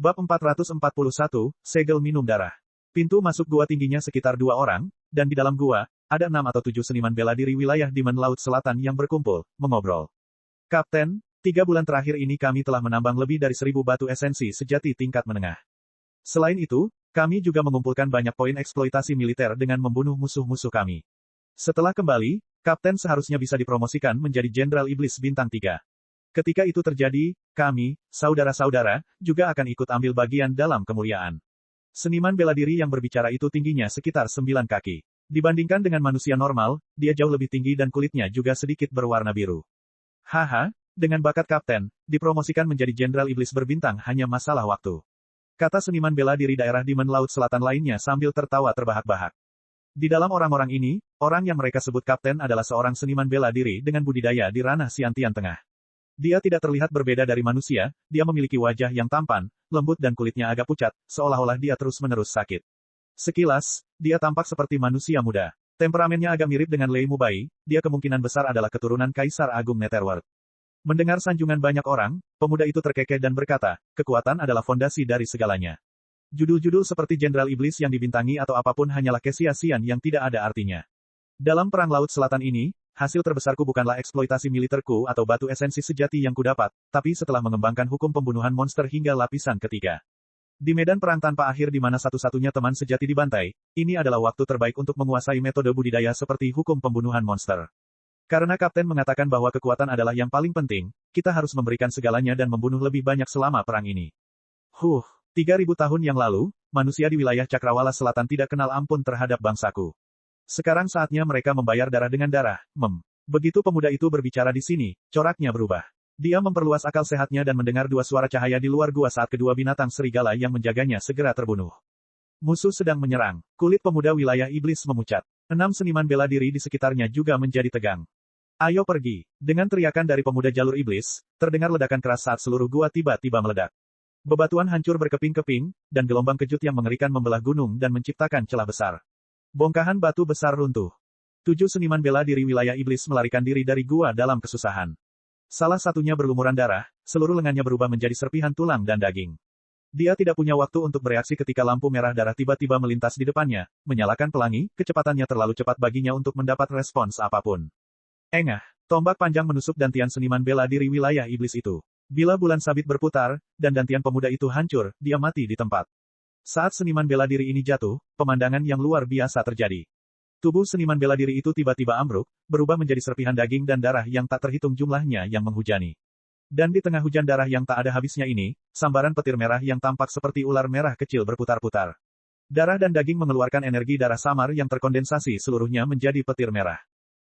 Bab 441, Segel Minum Darah. Pintu masuk gua tingginya sekitar 2 orang, dan di dalam gua, ada 6 atau 7 seniman bela diri wilayah Demon Laut Selatan yang berkumpul, mengobrol. Kapten, 3 bulan terakhir ini kami telah menambang lebih dari 1000 batu esensi sejati tingkat menengah. Selain itu, kami juga mengumpulkan banyak poin eksploitasi militer dengan membunuh musuh-musuh kami. Setelah kembali, Kapten seharusnya bisa dipromosikan menjadi Jenderal Iblis Bintang 3. Ketika itu terjadi, kami, saudara-saudara, juga akan ikut ambil bagian dalam kemuliaan. Seniman bela diri yang berbicara itu tingginya sekitar 9 kaki. Dibandingkan dengan manusia normal, dia jauh lebih tinggi dan kulitnya juga sedikit berwarna biru. Haha, dengan bakat Kapten, dipromosikan menjadi Jenderal Iblis Berbintang hanya masalah waktu. Kata seniman bela diri daerah Demon Laut Selatan lainnya sambil tertawa terbahak-bahak. Di dalam orang-orang ini, orang yang mereka sebut Kapten adalah seorang seniman bela diri dengan budidaya di ranah Siantian Tengah. Dia tidak terlihat berbeda dari manusia, dia memiliki wajah yang tampan, lembut dan kulitnya agak pucat, seolah-olah dia terus-menerus sakit. Sekilas, dia tampak seperti manusia muda. Temperamennya agak mirip dengan Lei Mubai, dia kemungkinan besar adalah keturunan Kaisar Agung Netherworld. Mendengar sanjungan banyak orang, pemuda itu terkekeh dan berkata, kekuatan adalah fondasi dari segalanya. Judul-judul seperti Jenderal Iblis yang dibintangi atau apapun hanyalah kesia-siaan yang tidak ada artinya. Dalam Perang Laut Selatan ini, hasil terbesarku bukanlah eksploitasi militerku atau batu esensi sejati yang kudapat, tapi setelah mengembangkan hukum pembunuhan monster hingga lapisan ketiga. Di medan perang tanpa akhir di mana satu-satunya teman sejati dibantai, ini adalah waktu terbaik untuk menguasai metode budidaya seperti hukum pembunuhan monster. Karena Kapten mengatakan bahwa kekuatan adalah yang paling penting, kita harus memberikan segalanya dan membunuh lebih banyak selama perang ini. 3000 tahun yang lalu, manusia di wilayah Cakrawala Selatan tidak kenal ampun terhadap bangsaku. Sekarang saatnya mereka membayar darah dengan darah, Begitu pemuda itu berbicara di sini, coraknya berubah. Dia memperluas akal sehatnya dan mendengar 2 suara cahaya di luar gua saat kedua binatang serigala yang menjaganya segera terbunuh. Musuh sedang menyerang. Kulit pemuda wilayah iblis memucat. 6 seniman bela diri di sekitarnya juga menjadi tegang. Ayo pergi. Dengan teriakan dari pemuda jalur iblis, terdengar ledakan keras saat seluruh gua tiba-tiba meledak. Bebatuan hancur berkeping-keping, dan gelombang kejut yang mengerikan membelah gunung dan menciptakan celah besar. Bongkahan batu besar runtuh. 7 seniman bela diri wilayah iblis melarikan diri dari gua dalam kesusahan. Salah satunya berlumuran darah, seluruh lengannya berubah menjadi serpihan tulang dan daging. Dia tidak punya waktu untuk bereaksi ketika lampu merah darah tiba-tiba melintas di depannya, menyalakan pelangi, kecepatannya terlalu cepat baginya untuk mendapat respons apapun. Engah, tombak panjang menusuk dantian seniman bela diri wilayah iblis itu. Bila bulan sabit berputar, dan dantian pemuda itu hancur, dia mati di tempat. Saat seniman bela diri ini jatuh, pemandangan yang luar biasa terjadi. Tubuh seniman bela diri itu tiba-tiba ambruk, berubah menjadi serpihan daging dan darah yang tak terhitung jumlahnya yang menghujani. Dan di tengah hujan darah yang tak ada habisnya ini, sambaran petir merah yang tampak seperti ular merah kecil berputar-putar. Darah dan daging mengeluarkan energi darah samar yang terkondensasi seluruhnya menjadi petir merah.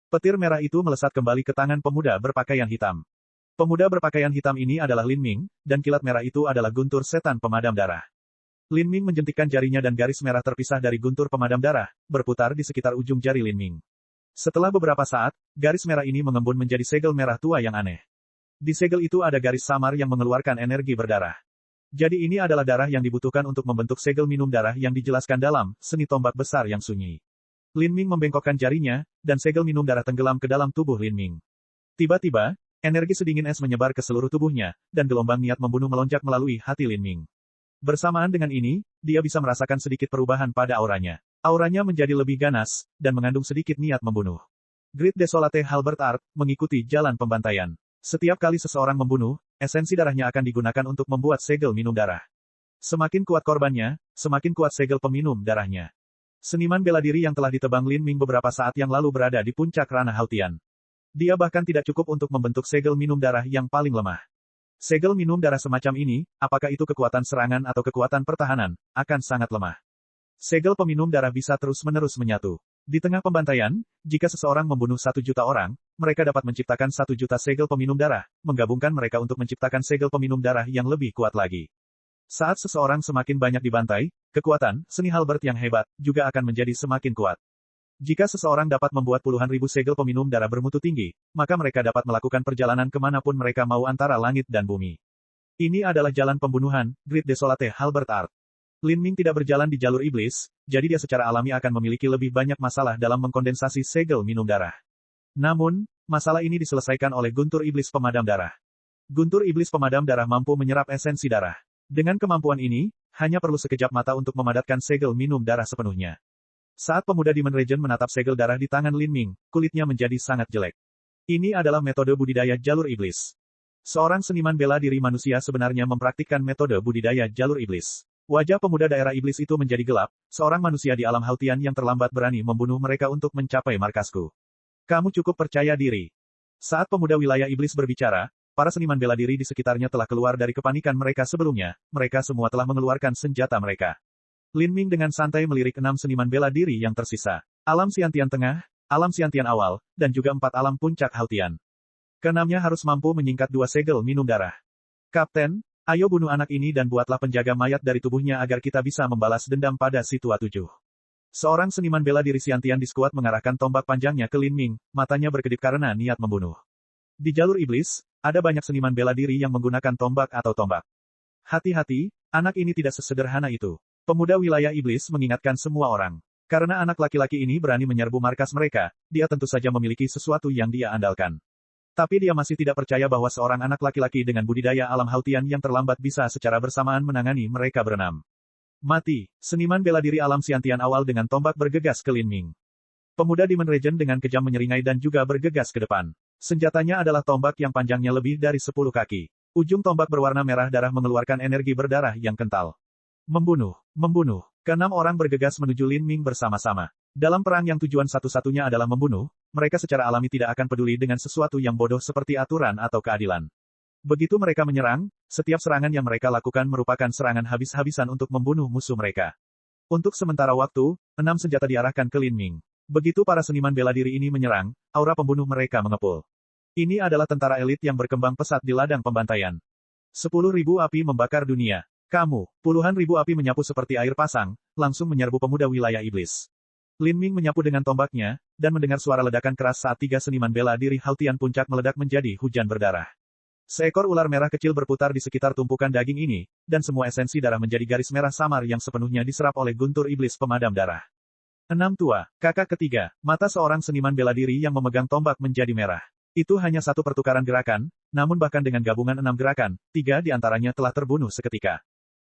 Petir merah itu melesat kembali ke tangan pemuda berpakaian hitam. Pemuda berpakaian hitam ini adalah Lin Ming, dan kilat merah itu adalah guntur setan pemadam darah. Lin Ming menjentikkan jarinya dan garis merah terpisah dari guntur pemadam darah, berputar di sekitar ujung jari Lin Ming. Setelah beberapa saat, garis merah ini mengembun menjadi segel merah tua yang aneh. Di segel itu ada garis samar yang mengeluarkan energi berdarah. Jadi ini adalah darah yang dibutuhkan untuk membentuk segel minum darah yang dijelaskan dalam seni tombak besar yang sunyi. Lin Ming membengkokkan jarinya, dan segel minum darah tenggelam ke dalam tubuh Lin Ming. Tiba-tiba, energi sedingin es menyebar ke seluruh tubuhnya, dan gelombang niat membunuh melonjak melalui hati Lin Ming. Bersamaan dengan ini, dia bisa merasakan sedikit perubahan pada auranya. Auranya menjadi lebih ganas, dan mengandung sedikit niat membunuh. Great Desolate Halberd Art, mengikuti jalan pembantaian. Setiap kali seseorang membunuh, esensi darahnya akan digunakan untuk membuat segel minum darah. Semakin kuat korbannya, semakin kuat segel peminum darahnya. Seniman bela diri yang telah ditebang Lin Ming beberapa saat yang lalu berada di puncak ranah Hautian. Dia bahkan tidak cukup untuk membentuk segel minum darah yang paling lemah. Segel minum darah semacam ini, apakah itu kekuatan serangan atau kekuatan pertahanan, akan sangat lemah. Segel peminum darah bisa terus-menerus menyatu. Di tengah pembantaian, jika seseorang membunuh 1 juta orang, mereka dapat menciptakan 1 juta segel peminum darah, menggabungkan mereka untuk menciptakan segel peminum darah yang lebih kuat lagi. Saat seseorang semakin banyak dibantai, kekuatan, seni halberd yang hebat, juga akan menjadi semakin kuat. Jika seseorang dapat membuat puluhan ribu segel peminum darah bermutu tinggi, maka mereka dapat melakukan perjalanan kemanapun mereka mau antara langit dan bumi. Ini adalah jalan pembunuhan, Great Desolate Halberd Art. Lin Ming tidak berjalan di jalur iblis, jadi dia secara alami akan memiliki lebih banyak masalah dalam mengkondensasi segel minum darah. Namun, masalah ini diselesaikan oleh guntur iblis pemadam darah. Guntur iblis pemadam darah mampu menyerap esensi darah. Dengan kemampuan ini, hanya perlu sekejap mata untuk memadatkan segel minum darah sepenuhnya. Saat pemuda Demon Regent menatap segel darah di tangan Lin Ming, kulitnya menjadi sangat jelek. Ini adalah metode budidaya jalur iblis. Seorang seniman bela diri manusia sebenarnya mempraktikkan metode budidaya jalur iblis. Wajah pemuda daerah iblis itu menjadi gelap, seorang manusia di alam Haltian yang terlambat berani membunuh mereka untuk mencapai markasku. Kamu cukup percaya diri. Saat pemuda wilayah iblis berbicara, para seniman bela diri di sekitarnya telah keluar dari kepanikan mereka sebelumnya, mereka semua telah mengeluarkan senjata mereka. Lin Ming dengan santai melirik 6 seniman bela diri yang tersisa. Alam Xiantian Tengah, Alam Xiantian Awal, dan juga 4 alam puncak Haltian. Keenamnya harus mampu menyingkat 2 segel minum darah. Kapten, ayo bunuh anak ini dan buatlah penjaga mayat dari tubuhnya agar kita bisa membalas dendam pada si tua 7. Seorang seniman bela diri Xiantian di skuad mengarahkan tombak panjangnya ke Lin Ming, matanya berkedip karena niat membunuh. Di jalur iblis, ada banyak seniman bela diri yang menggunakan tombak atau tombak. Hati-hati, anak ini tidak sesederhana itu. Pemuda wilayah iblis mengingatkan semua orang. Karena anak laki-laki ini berani menyerbu markas mereka, dia tentu saja memiliki sesuatu yang dia andalkan. Tapi dia masih tidak percaya bahwa seorang anak laki-laki dengan budidaya alam Haltian yang terlambat bisa secara bersamaan menangani mereka berenam. Mati, seniman bela diri alam Xiantian Awal dengan tombak bergegas ke Lin Ming. Pemuda Demon Regent dengan kejam menyeringai dan juga bergegas ke depan. Senjatanya adalah tombak yang panjangnya lebih dari 10 kaki. Ujung tombak berwarna merah darah mengeluarkan energi berdarah yang kental. Membunuh, membunuh. Keenam orang bergegas menuju Lin Ming bersama-sama. Dalam perang yang tujuan satu-satunya adalah membunuh, mereka secara alami tidak akan peduli dengan sesuatu yang bodoh seperti aturan atau keadilan. Begitu mereka menyerang, setiap serangan yang mereka lakukan merupakan serangan habis-habisan untuk membunuh musuh mereka. Untuk sementara waktu, 6 senjata diarahkan ke Lin Ming. Begitu para seniman bela diri ini menyerang, aura pembunuh mereka mengepul. Ini adalah tentara elit yang berkembang pesat di ladang pembantaian. 10.000 api membakar dunia. Kamu, puluhan ribu api menyapu seperti air pasang, langsung menyerbu pemuda wilayah iblis. Lin Ming menyapu dengan tombaknya, dan mendengar suara ledakan keras saat 3 seniman bela diri Haltian puncak meledak menjadi hujan berdarah. Seekor ular merah kecil berputar di sekitar tumpukan daging ini, dan semua esensi darah menjadi garis merah samar yang sepenuhnya diserap oleh guntur iblis pemadam darah. 6 tua, kakak ketiga, mata seorang seniman bela diri yang memegang tombak menjadi merah. Itu hanya satu pertukaran gerakan, namun bahkan dengan gabungan 6 gerakan, 3 di antaranya telah terbunuh seketika.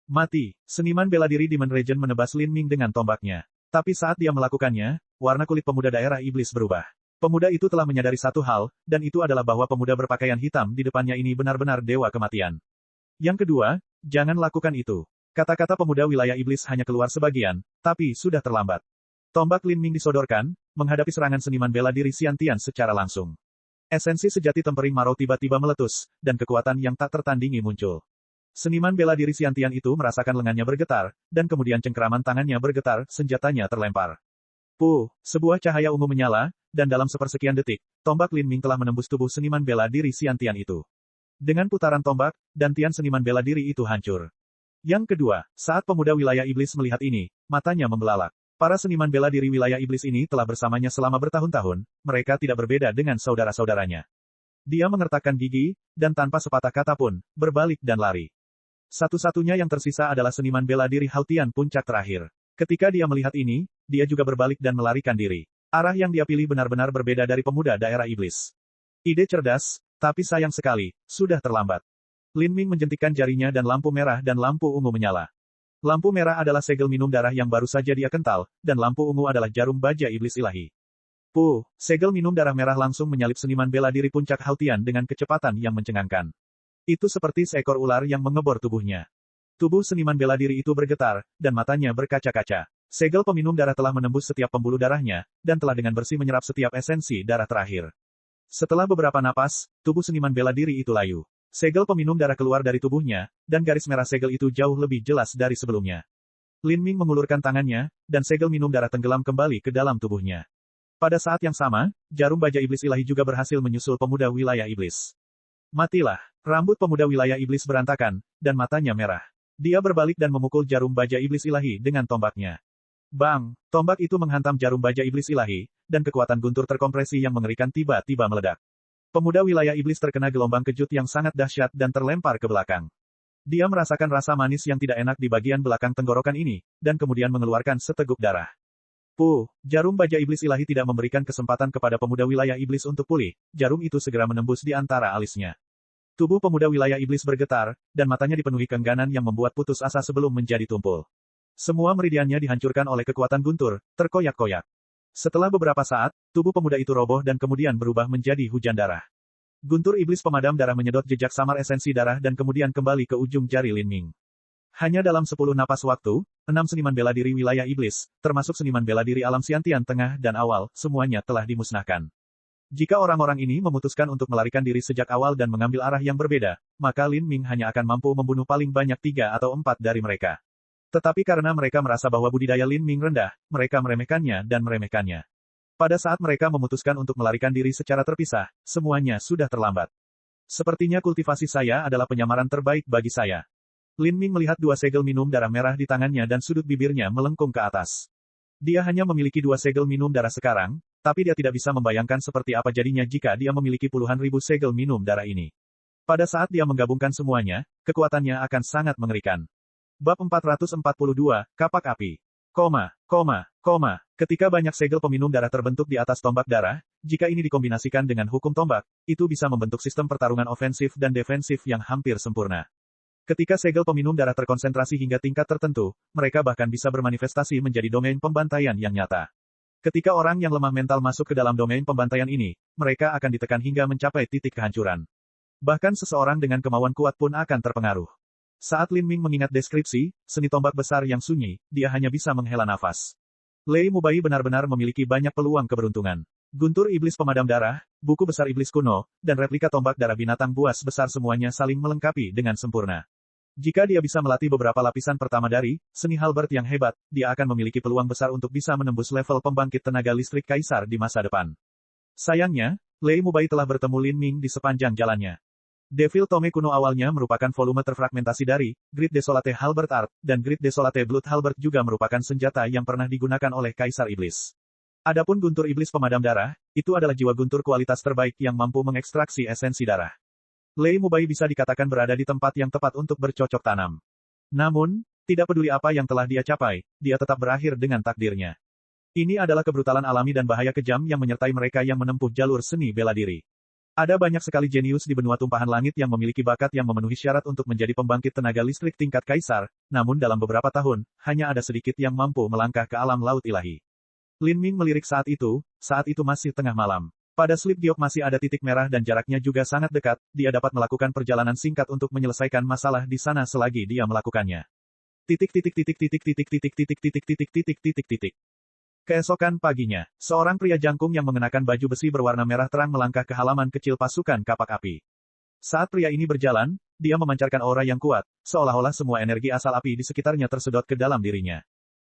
Mati, seniman bela diri Demon Regent menebas Lin Ming dengan tombaknya. Tapi saat dia melakukannya, warna kulit pemuda daerah iblis berubah. Pemuda itu telah menyadari satu hal, dan itu adalah bahwa pemuda berpakaian hitam di depannya ini benar-benar dewa kematian. Yang kedua, jangan lakukan itu. Kata-kata pemuda wilayah iblis hanya keluar sebagian, tapi sudah terlambat. Tombak Lin Ming disodorkan, menghadapi serangan seniman bela diri Xiantian secara langsung. Esensi sejati tempering marau tiba-tiba meletus, dan kekuatan yang tak tertandingi muncul. Seniman bela diri Xiantian itu merasakan lengannya bergetar, dan kemudian cengkeraman tangannya bergetar, senjatanya terlempar. Sebuah cahaya ungu menyala, dan dalam sepersekian detik, tombak Lin Ming telah menembus tubuh seniman bela diri Xiantian itu. Dengan putaran tombak, dantian seniman bela diri itu hancur. Yang kedua, saat pemuda wilayah iblis melihat ini, matanya membelalak. Para seniman bela diri wilayah iblis ini telah bersamanya selama bertahun-tahun, mereka tidak berbeda dengan saudara-saudaranya. Dia mengertakkan gigi, dan tanpa sepatah kata pun, berbalik dan lari. Satu-satunya yang tersisa adalah seniman bela diri Haltian puncak terakhir. Ketika dia melihat ini, dia juga berbalik dan melarikan diri. Arah yang dia pilih benar-benar berbeda dari pemuda daerah iblis. Ide cerdas, tapi sayang sekali, sudah terlambat. Lin Ming menjentikkan jarinya dan lampu merah dan lampu ungu menyala. Lampu merah adalah segel minum darah yang baru saja dia kental, dan lampu ungu adalah jarum baja iblis ilahi. Segel minum darah merah langsung menyalip seniman bela diri puncak Haltian dengan kecepatan yang mencengangkan. Itu seperti seekor ular yang mengebor tubuhnya. Tubuh seniman bela diri itu bergetar, dan matanya berkaca-kaca. Segel peminum darah telah menembus setiap pembuluh darahnya, dan telah dengan bersih menyerap setiap esensi darah terakhir. Setelah beberapa napas, tubuh seniman bela diri itu layu. Segel peminum darah keluar dari tubuhnya, dan garis merah segel itu jauh lebih jelas dari sebelumnya. Lin Ming mengulurkan tangannya, dan segel minum darah tenggelam kembali ke dalam tubuhnya. Pada saat yang sama, jarum baja iblis ilahi juga berhasil menyusul pemuda wilayah iblis. Matilah. Rambut pemuda wilayah iblis berantakan, dan matanya merah. Dia berbalik dan memukul jarum baja iblis ilahi dengan tombaknya. Bang! Tombak itu menghantam jarum baja iblis ilahi, dan kekuatan guntur terkompresi yang mengerikan tiba-tiba meledak. Pemuda wilayah iblis terkena gelombang kejut yang sangat dahsyat dan terlempar ke belakang. Dia merasakan rasa manis yang tidak enak di bagian belakang tenggorokan ini, dan kemudian mengeluarkan seteguk darah. Jarum baja iblis ilahi tidak memberikan kesempatan kepada pemuda wilayah iblis untuk pulih, jarum itu segera menembus di antara alisnya. Tubuh pemuda wilayah iblis bergetar, dan matanya dipenuhi keengganan yang membuat putus asa sebelum menjadi tumpul. Semua meridiannya dihancurkan oleh kekuatan guntur, terkoyak-koyak. Setelah beberapa saat, tubuh pemuda itu roboh dan kemudian berubah menjadi hujan darah. Guntur iblis pemadam darah menyedot jejak samar esensi darah dan kemudian kembali ke ujung jari Lin Ming. Hanya dalam 10 napas waktu, 6 seniman bela diri wilayah iblis, termasuk seniman bela diri alam Xiantian tengah dan awal, semuanya telah dimusnahkan. Jika orang-orang ini memutuskan untuk melarikan diri sejak awal dan mengambil arah yang berbeda, maka Lin Ming hanya akan mampu membunuh paling banyak 3 atau 4 dari mereka. Tetapi karena mereka merasa bahwa budidaya Lin Ming rendah, mereka meremehkannya dan meremehkannya. Pada saat mereka memutuskan untuk melarikan diri secara terpisah, semuanya sudah terlambat. Sepertinya kultivasi saya adalah penyamaran terbaik bagi saya. Lin Ming melihat 2 segel minum darah merah di tangannya dan sudut bibirnya melengkung ke atas. Dia hanya memiliki 2 segel minum darah sekarang, tapi dia tidak bisa membayangkan seperti apa jadinya jika dia memiliki puluhan ribu segel minum darah ini. Pada saat dia menggabungkan semuanya, kekuatannya akan sangat mengerikan. Bab 442, Kapak Api. Ketika banyak segel peminum darah terbentuk di atas tombak darah, jika ini dikombinasikan dengan hukum tombak, itu bisa membentuk sistem pertarungan ofensif dan defensif yang hampir sempurna. Ketika segel peminum darah terkonsentrasi hingga tingkat tertentu, mereka bahkan bisa bermanifestasi menjadi domain pembantaian yang nyata. Ketika orang yang lemah mental masuk ke dalam domain pembantaian ini, mereka akan ditekan hingga mencapai titik kehancuran. Bahkan seseorang dengan kemauan kuat pun akan terpengaruh. Saat Lin Ming mengingat deskripsi, seni tombak besar yang sunyi, dia hanya bisa menghela nafas. Lei Mubai benar-benar memiliki banyak peluang keberuntungan. Guntur iblis pemadam darah, buku besar iblis kuno, dan replika tombak darah binatang buas besar semuanya saling melengkapi dengan sempurna. Jika dia bisa melatih beberapa lapisan pertama dari seni halberd yang hebat, dia akan memiliki peluang besar untuk bisa menembus level pembangkit tenaga listrik kaisar di masa depan. Sayangnya, Lei Mubai telah bertemu Lin Ming di sepanjang jalannya. Devil Tome kuno awalnya merupakan volume terfragmentasi dari Great Desolate Halberd Art, dan Great Desolate Blood Halberd juga merupakan senjata yang pernah digunakan oleh Kaisar Iblis. Adapun guntur iblis pemadam darah, itu adalah jiwa guntur kualitas terbaik yang mampu mengekstraksi esensi darah. Lei Mubai bisa dikatakan berada di tempat yang tepat untuk bercocok tanam. Namun, tidak peduli apa yang telah dia capai, dia tetap berakhir dengan takdirnya. Ini adalah kebrutalan alami dan bahaya kejam yang menyertai mereka yang menempuh jalur seni bela diri. Ada banyak sekali jenius di benua tumpahan langit yang memiliki bakat yang memenuhi syarat untuk menjadi pembangkit tenaga listrik tingkat kaisar, namun dalam beberapa tahun, hanya ada sedikit yang mampu melangkah ke alam laut ilahi. Lin Ming melirik saat itu masih tengah malam. Pada slip giok masih ada titik merah dan jaraknya juga sangat dekat, dia dapat melakukan perjalanan singkat untuk menyelesaikan masalah di sana selagi dia melakukannya. Keesokan paginya, seorang pria jangkung yang mengenakan baju besi berwarna merah terang melangkah ke halaman kecil pasukan kapak api. Saat pria ini berjalan, dia memancarkan aura yang kuat, seolah-olah semua energi asal api di sekitarnya tersedot ke dalam dirinya.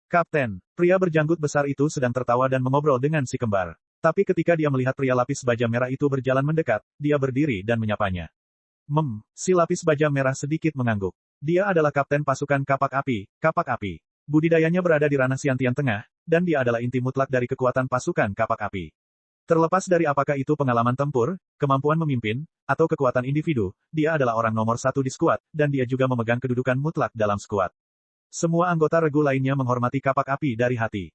Kapten, pria berjanggut besar itu sedang tertawa dan mengobrol dengan si kembar. Tapi ketika dia melihat pria lapis baja merah itu berjalan mendekat, dia berdiri dan menyapanya. Si lapis baja merah sedikit mengangguk. Dia adalah kapten pasukan kapak api, Kapak Api. Budidayanya berada di ranah Xiantian Tengah, dan dia adalah inti mutlak dari kekuatan pasukan kapak api. Terlepas dari apakah itu pengalaman tempur, kemampuan memimpin, atau kekuatan individu, dia adalah orang nomor 1 di skuad, dan dia juga memegang kedudukan mutlak dalam skuad. Semua anggota regu lainnya menghormati kapak api dari hati.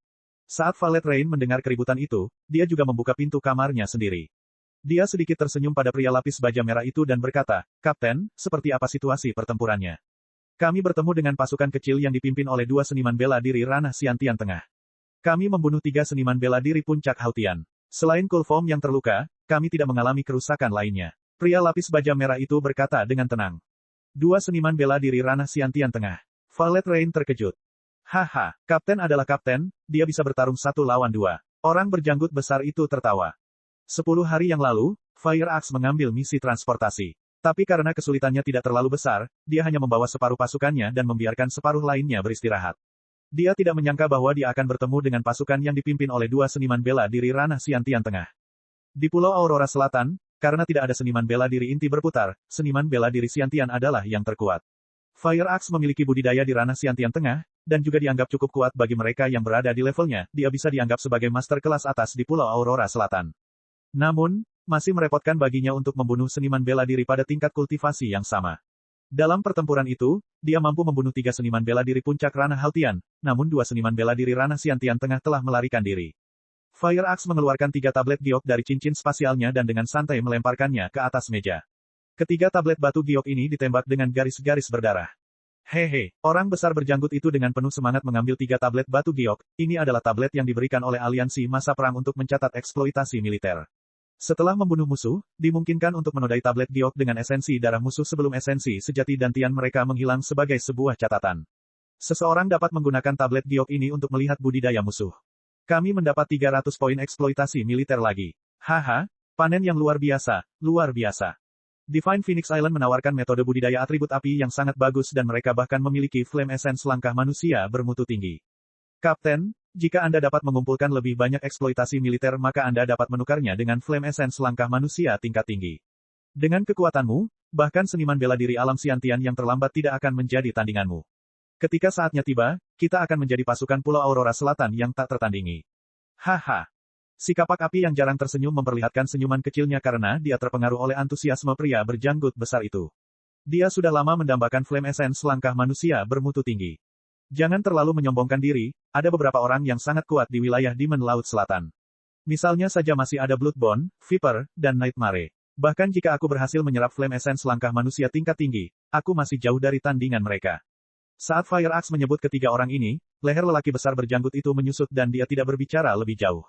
Saat Valet Rain mendengar keributan itu, dia juga membuka pintu kamarnya sendiri. Dia sedikit tersenyum pada pria lapis baja merah itu dan berkata, "Kapten, seperti apa situasi pertempurannya?" "Kami bertemu dengan pasukan kecil yang dipimpin oleh 2 seniman bela diri ranah Xiantian Tengah. Kami membunuh 3 seniman bela diri puncak Hautian. Selain Kulfom yang terluka, kami tidak mengalami kerusakan lainnya." Pria lapis baja merah itu berkata dengan tenang. 2 seniman bela diri ranah Xiantian Tengah. Valet Rain terkejut. "Haha, kapten adalah kapten, dia bisa bertarung 1 lawan 2. Orang berjanggut besar itu tertawa. 10 hari yang lalu, Fire Axe mengambil misi transportasi. Tapi karena kesulitannya tidak terlalu besar, dia hanya membawa separuh pasukannya dan membiarkan separuh lainnya beristirahat. Dia tidak menyangka bahwa dia akan bertemu dengan pasukan yang dipimpin oleh 2 seniman bela diri ranah Xiantian Tengah. Di Pulau Aurora Selatan, karena tidak ada seniman bela diri inti berputar, seniman bela diri Xiantian adalah yang terkuat. Fire Axe memiliki budidaya di ranah Xiantian Tengah, dan juga dianggap cukup kuat bagi mereka yang berada di levelnya, dia bisa dianggap sebagai master kelas atas di Pulau Aurora Selatan. Namun, masih merepotkan baginya untuk membunuh seniman bela diri pada tingkat kultivasi yang sama. Dalam pertempuran itu, dia mampu membunuh 3 seniman bela diri puncak ranah Hautian, namun 2 seniman bela diri ranah Xiantian Tengah telah melarikan diri. Fire Axe mengeluarkan 3 tablet giok dari cincin spasialnya dan dengan santai melemparkannya ke atas meja. Ketiga tablet batu giok ini ditembak dengan garis-garis berdarah. Hehe, orang besar berjanggut itu dengan penuh semangat mengambil 3 tablet batu giok. Ini adalah tablet yang diberikan oleh aliansi masa perang untuk mencatat eksploitasi militer. Setelah membunuh musuh, dimungkinkan untuk menodai tablet giok dengan esensi darah musuh sebelum esensi sejati dan tian mereka menghilang sebagai sebuah catatan. Seseorang dapat menggunakan tablet giok ini untuk melihat budidaya musuh. Kami mendapat 300 poin eksploitasi militer lagi. Haha, panen yang luar biasa, luar biasa. Divine Phoenix Island menawarkan metode budidaya atribut api yang sangat bagus dan mereka bahkan memiliki Flame Essence langkah manusia bermutu tinggi. Kapten, jika Anda dapat mengumpulkan lebih banyak eksploitasi militer maka Anda dapat menukarnya dengan Flame Essence langkah manusia tingkat tinggi. Dengan kekuatanmu, bahkan seniman bela diri alam Xiantian yang terlambat tidak akan menjadi tandinganmu. Ketika saatnya tiba, kita akan menjadi pasukan Pulau Aurora Selatan yang tak tertandingi. Haha. Si kapak api yang jarang tersenyum memperlihatkan senyuman kecilnya karena dia terpengaruh oleh antusiasme pria berjanggut besar itu. Dia sudah lama mendambakan Flame Essence langkah manusia bermutu tinggi. Jangan terlalu menyombongkan diri, ada beberapa orang yang sangat kuat di wilayah Demon Laut Selatan. Misalnya saja masih ada Bloodborne, Viper, dan Nightmare. Bahkan jika aku berhasil menyerap Flame Essence langkah manusia tingkat tinggi, aku masih jauh dari tandingan mereka. Saat Fire Axe menyebut ketiga orang ini, leher lelaki besar berjanggut itu menyusut dan dia tidak berbicara lebih jauh.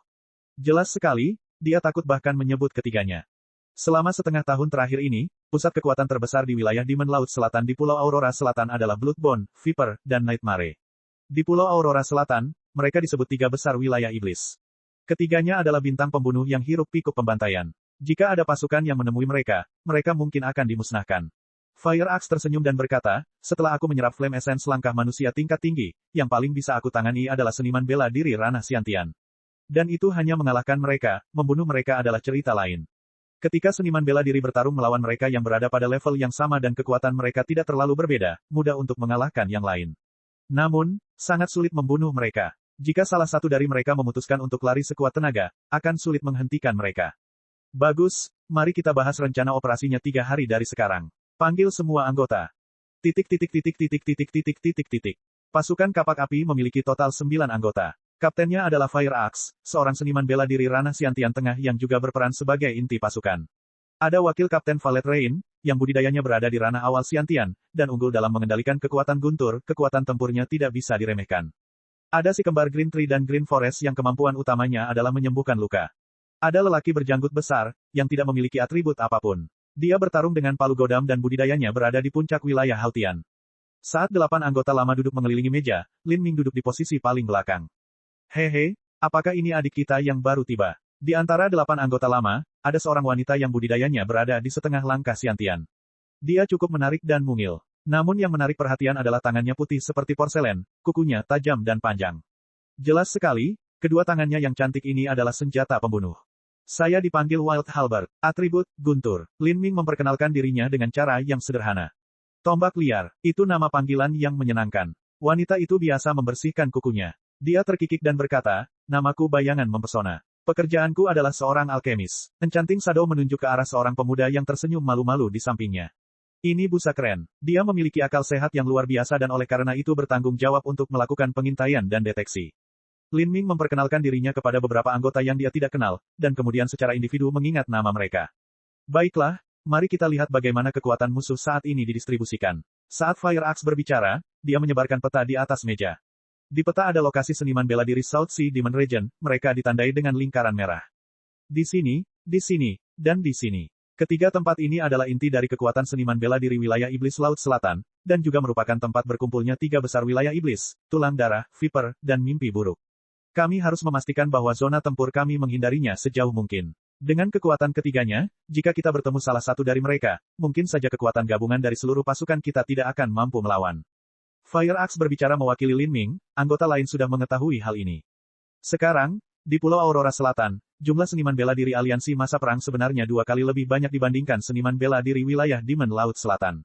Jelas sekali, dia takut bahkan menyebut ketiganya. Selama setengah tahun terakhir ini, pusat kekuatan terbesar di wilayah Demon Laut Selatan di Pulau Aurora Selatan adalah Bloodborne, Viper, dan Nightmare. Di Pulau Aurora Selatan, mereka disebut 3 besar wilayah iblis. Ketiganya adalah bintang pembunuh yang hiruk-pikuk pembantaian. Jika ada pasukan yang menemui mereka, mereka mungkin akan dimusnahkan. Fire Axe tersenyum dan berkata, setelah aku menyerap Flame Essence langkah manusia tingkat tinggi, yang paling bisa aku tangani adalah seniman bela diri ranah Xiantian. Dan itu hanya mengalahkan mereka, membunuh mereka adalah cerita lain. Ketika seniman bela diri bertarung melawan mereka yang berada pada level yang sama dan kekuatan mereka tidak terlalu berbeda, mudah untuk mengalahkan yang lain. Namun, sangat sulit membunuh mereka. Jika salah satu dari mereka memutuskan untuk lari sekuat tenaga, akan sulit menghentikan mereka. Bagus, mari kita bahas rencana operasinya 3 hari dari sekarang. Panggil semua anggota. Pasukan kapak api memiliki total 9 anggota. Kaptennya adalah Fire Axe, seorang seniman bela diri ranah Xiantian Tengah yang juga berperan sebagai inti pasukan. Ada wakil Kapten Valet Rain, yang budidayanya berada di ranah awal Xiantian, dan unggul dalam mengendalikan kekuatan guntur, kekuatan tempurnya tidak bisa diremehkan. Ada si kembar Green Tree dan Green Forest yang kemampuan utamanya adalah menyembuhkan luka. Ada lelaki berjanggut besar, yang tidak memiliki atribut apapun. Dia bertarung dengan palu godam dan budidayanya berada di puncak wilayah Hautian. Saat 8 anggota lama duduk mengelilingi meja, Lin Ming duduk di posisi paling belakang. Hehe, apakah ini adik kita yang baru tiba? Di antara 8 anggota lama, ada seorang wanita yang budidayanya berada di setengah langkah Xiantian. Dia cukup menarik dan mungil. Namun yang menarik perhatian adalah tangannya putih seperti porselen, kukunya tajam dan panjang. Jelas sekali, kedua tangannya yang cantik ini adalah senjata pembunuh. Saya dipanggil Wild Halberd, atribut, guntur. Lin Ming memperkenalkan dirinya dengan cara yang sederhana. Tombak liar, itu nama panggilan yang menyenangkan. Wanita itu biasa membersihkan kukunya. Dia terkikik dan berkata, namaku Bayangan Mempesona. Pekerjaanku adalah seorang alkemis. Encanting Shadow menunjuk ke arah seorang pemuda yang tersenyum malu-malu di sampingnya. Ini busa keren. Dia memiliki akal sehat yang luar biasa dan oleh karena itu bertanggung jawab untuk melakukan pengintaian dan deteksi. Lin Ming memperkenalkan dirinya kepada beberapa anggota yang dia tidak kenal, dan kemudian secara individu mengingat nama mereka. Baiklah, mari kita lihat bagaimana kekuatan musuh saat ini didistribusikan. Saat Fire Axe berbicara, dia menyebarkan peta di atas meja. Di peta ada lokasi seniman bela diri South Sea Demon Region, mereka ditandai dengan lingkaran merah. Di sini, dan di sini. Ketiga tempat ini adalah inti dari kekuatan seniman bela diri wilayah Iblis Laut Selatan, dan juga merupakan tempat berkumpulnya 3 besar wilayah Iblis, Tulang Darah, Viper, dan Mimpi Buruk. Kami harus memastikan bahwa zona tempur kami menghindarinya sejauh mungkin. Dengan kekuatan ketiganya, jika kita bertemu salah satu dari mereka, mungkin saja kekuatan gabungan dari seluruh pasukan kita tidak akan mampu melawan. Fire Axe berbicara mewakili Lin Ming, anggota lain sudah mengetahui hal ini. Sekarang, di Pulau Aurora Selatan, jumlah seniman bela diri aliansi masa perang sebenarnya 2 kali lebih banyak dibandingkan seniman bela diri wilayah Demon Laut Selatan.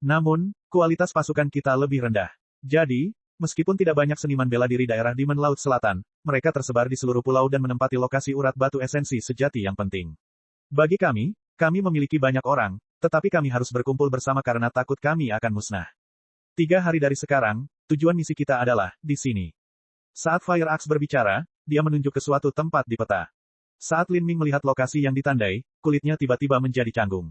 Namun, kualitas pasukan kita lebih rendah. Jadi, meskipun tidak banyak seniman bela diri daerah Demon Laut Selatan, mereka tersebar di seluruh pulau dan menempati lokasi urat batu esensi sejati yang penting. Bagi kami memiliki banyak orang, tetapi kami harus berkumpul bersama karena takut kami akan musnah. 3 hari dari sekarang, tujuan misi kita adalah di sini. Saat Fire Axe berbicara, dia menunjuk ke suatu tempat di peta. Saat Lin Ming melihat lokasi yang ditandai, kulitnya tiba-tiba menjadi canggung.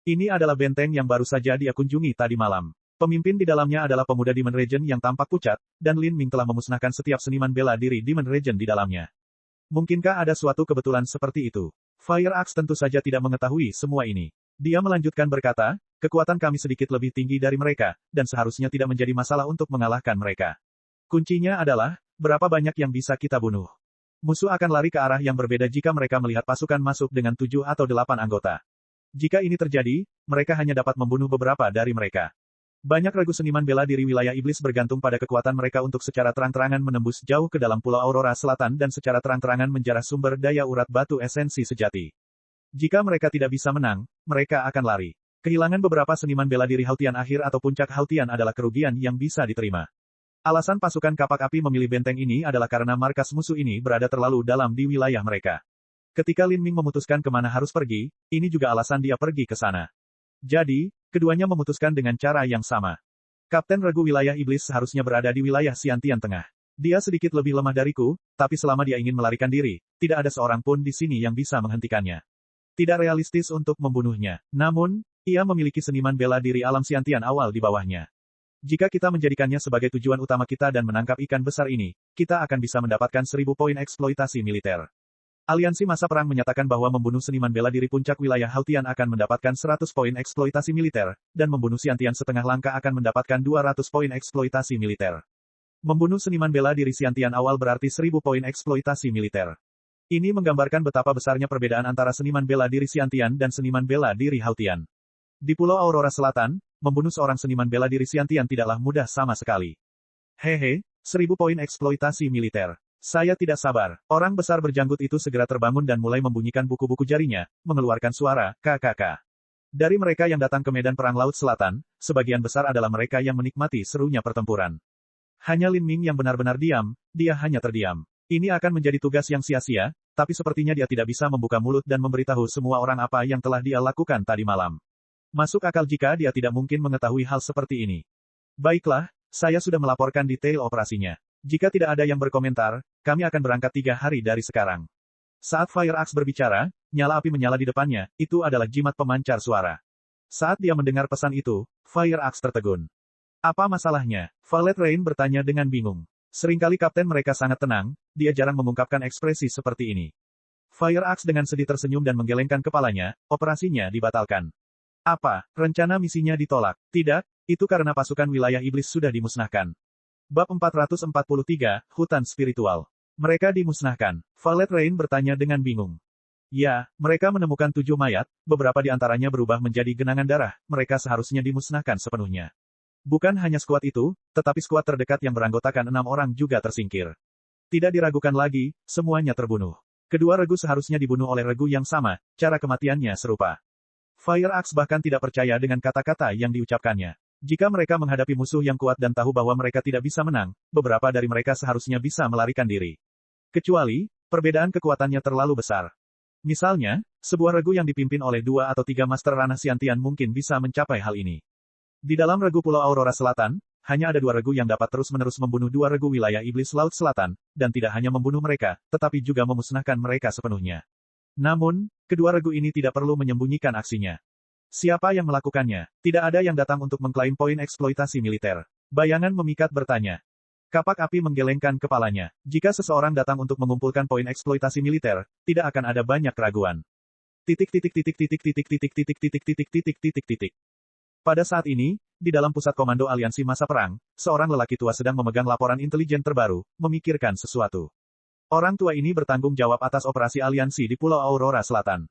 Ini adalah benteng yang baru saja dia kunjungi tadi malam. Pemimpin di dalamnya adalah pemuda Demon Region yang tampak pucat, dan Lin Ming telah memusnahkan setiap seniman bela diri Demon Region di dalamnya. Mungkinkah ada suatu kebetulan seperti itu? Fire Axe tentu saja tidak mengetahui semua ini. Dia melanjutkan berkata, kekuatan kami sedikit lebih tinggi dari mereka, dan seharusnya tidak menjadi masalah untuk mengalahkan mereka. Kuncinya adalah, berapa banyak yang bisa kita bunuh. Musuh akan lari ke arah yang berbeda jika mereka melihat pasukan masuk dengan 7 atau 8 anggota. Jika ini terjadi, mereka hanya dapat membunuh beberapa dari mereka. Banyak regu seniman bela diri wilayah iblis bergantung pada kekuatan mereka untuk secara terang-terangan menembus jauh ke dalam Pulau Aurora Selatan dan secara terang-terangan menjarah sumber daya urat batu esensi sejati. Jika mereka tidak bisa menang, mereka akan lari. Kehilangan beberapa seniman bela diri Hautian akhir atau puncak Hautian adalah kerugian yang bisa diterima. Alasan pasukan kapak api memilih benteng ini adalah karena markas musuh ini berada terlalu dalam di wilayah mereka. Ketika Lin Ming memutuskan kemana harus pergi, ini juga alasan dia pergi ke sana. Jadi, keduanya memutuskan dengan cara yang sama. Kapten regu wilayah iblis seharusnya berada di wilayah Xiantian Tengah. Dia sedikit lebih lemah dariku, tapi selama dia ingin melarikan diri, tidak ada seorang pun di sini yang bisa menghentikannya. Tidak realistis untuk membunuhnya. Namun, ia memiliki seniman bela diri alam Xiantian awal di bawahnya. Jika kita menjadikannya sebagai tujuan utama kita dan menangkap ikan besar ini, kita akan bisa mendapatkan 1000 poin eksploitasi militer. Aliansi masa perang menyatakan bahwa membunuh seniman bela diri puncak wilayah Hautian akan mendapatkan 100 poin eksploitasi militer, dan membunuh Xiantian setengah langka akan mendapatkan 200 poin eksploitasi militer. Membunuh seniman bela diri Xiantian awal berarti 1000 poin eksploitasi militer. Ini menggambarkan betapa besarnya perbedaan antara seniman bela diri Xiantian dan seniman bela diri Hautian. Di Pulau Aurora Selatan, membunuh seorang seniman bela diri Xiantian tidaklah mudah sama sekali. Hehe, 1000 poin eksploitasi militer. Saya tidak sabar. Orang besar berjanggut itu segera terbangun dan mulai membunyikan buku-buku jarinya, mengeluarkan suara, KKK. Dari mereka yang datang ke medan perang Laut Selatan, sebagian besar adalah mereka yang menikmati serunya pertempuran. Hanya Lin Ming yang benar-benar diam, dia hanya terdiam. Ini akan menjadi tugas yang sia-sia, tapi sepertinya dia tidak bisa membuka mulut dan memberitahu semua orang apa yang telah dia lakukan tadi malam. Masuk akal jika dia tidak mungkin mengetahui hal seperti ini. Baiklah, saya sudah melaporkan detail operasinya. Jika tidak ada yang berkomentar, kami akan berangkat 3 hari dari sekarang. Saat Fire Axe berbicara, nyala api menyala di depannya, itu adalah jimat pemancar suara. Saat dia mendengar pesan itu, Fire Axe tertegun. Apa masalahnya? Violet Rain bertanya dengan bingung. Seringkali kapten mereka sangat tenang, dia jarang mengungkapkan ekspresi seperti ini. Fire Axe dengan sedih tersenyum dan menggelengkan kepalanya, operasinya dibatalkan. Apa? Rencana misinya ditolak? Tidak, itu karena pasukan wilayah iblis sudah dimusnahkan. Bab 443, Hutan Spiritual. Mereka dimusnahkan. Violet Rain bertanya dengan bingung. Ya, mereka menemukan 7 mayat, beberapa di antaranya berubah menjadi genangan darah, mereka seharusnya dimusnahkan sepenuhnya. Bukan hanya skuad itu, tetapi skuad terdekat yang beranggotakan 6 orang juga tersingkir. Tidak diragukan lagi, semuanya terbunuh. Kedua regu seharusnya dibunuh oleh regu yang sama, cara kematiannya serupa. Fire Axe bahkan tidak percaya dengan kata-kata yang diucapkannya. Jika mereka menghadapi musuh yang kuat dan tahu bahwa mereka tidak bisa menang, beberapa dari mereka seharusnya bisa melarikan diri. Kecuali, perbedaan kekuatannya terlalu besar. Misalnya, sebuah regu yang dipimpin oleh 2 atau 3 Master Ranah Xiantian mungkin bisa mencapai hal ini. Di dalam regu Pulau Aurora Selatan, hanya ada 2 regu yang dapat terus-menerus membunuh 2 regu wilayah Iblis Laut Selatan, dan tidak hanya membunuh mereka, tetapi juga memusnahkan mereka sepenuhnya. Namun, kedua regu ini tidak perlu menyembunyikan aksinya. Siapa yang melakukannya? Tidak ada yang datang untuk mengklaim poin eksploitasi militer. Bayangan memikat bertanya. Kapak api menggelengkan kepalanya. Jika seseorang datang untuk mengumpulkan poin eksploitasi militer, tidak akan ada banyak keraguan. Pada saat ini, di dalam pusat komando aliansi masa perang, seorang lelaki tua sedang memegang laporan intelijen terbaru, memikirkan sesuatu. Orang tua ini bertanggung jawab atas operasi aliansi di Pulau Aurora Selatan.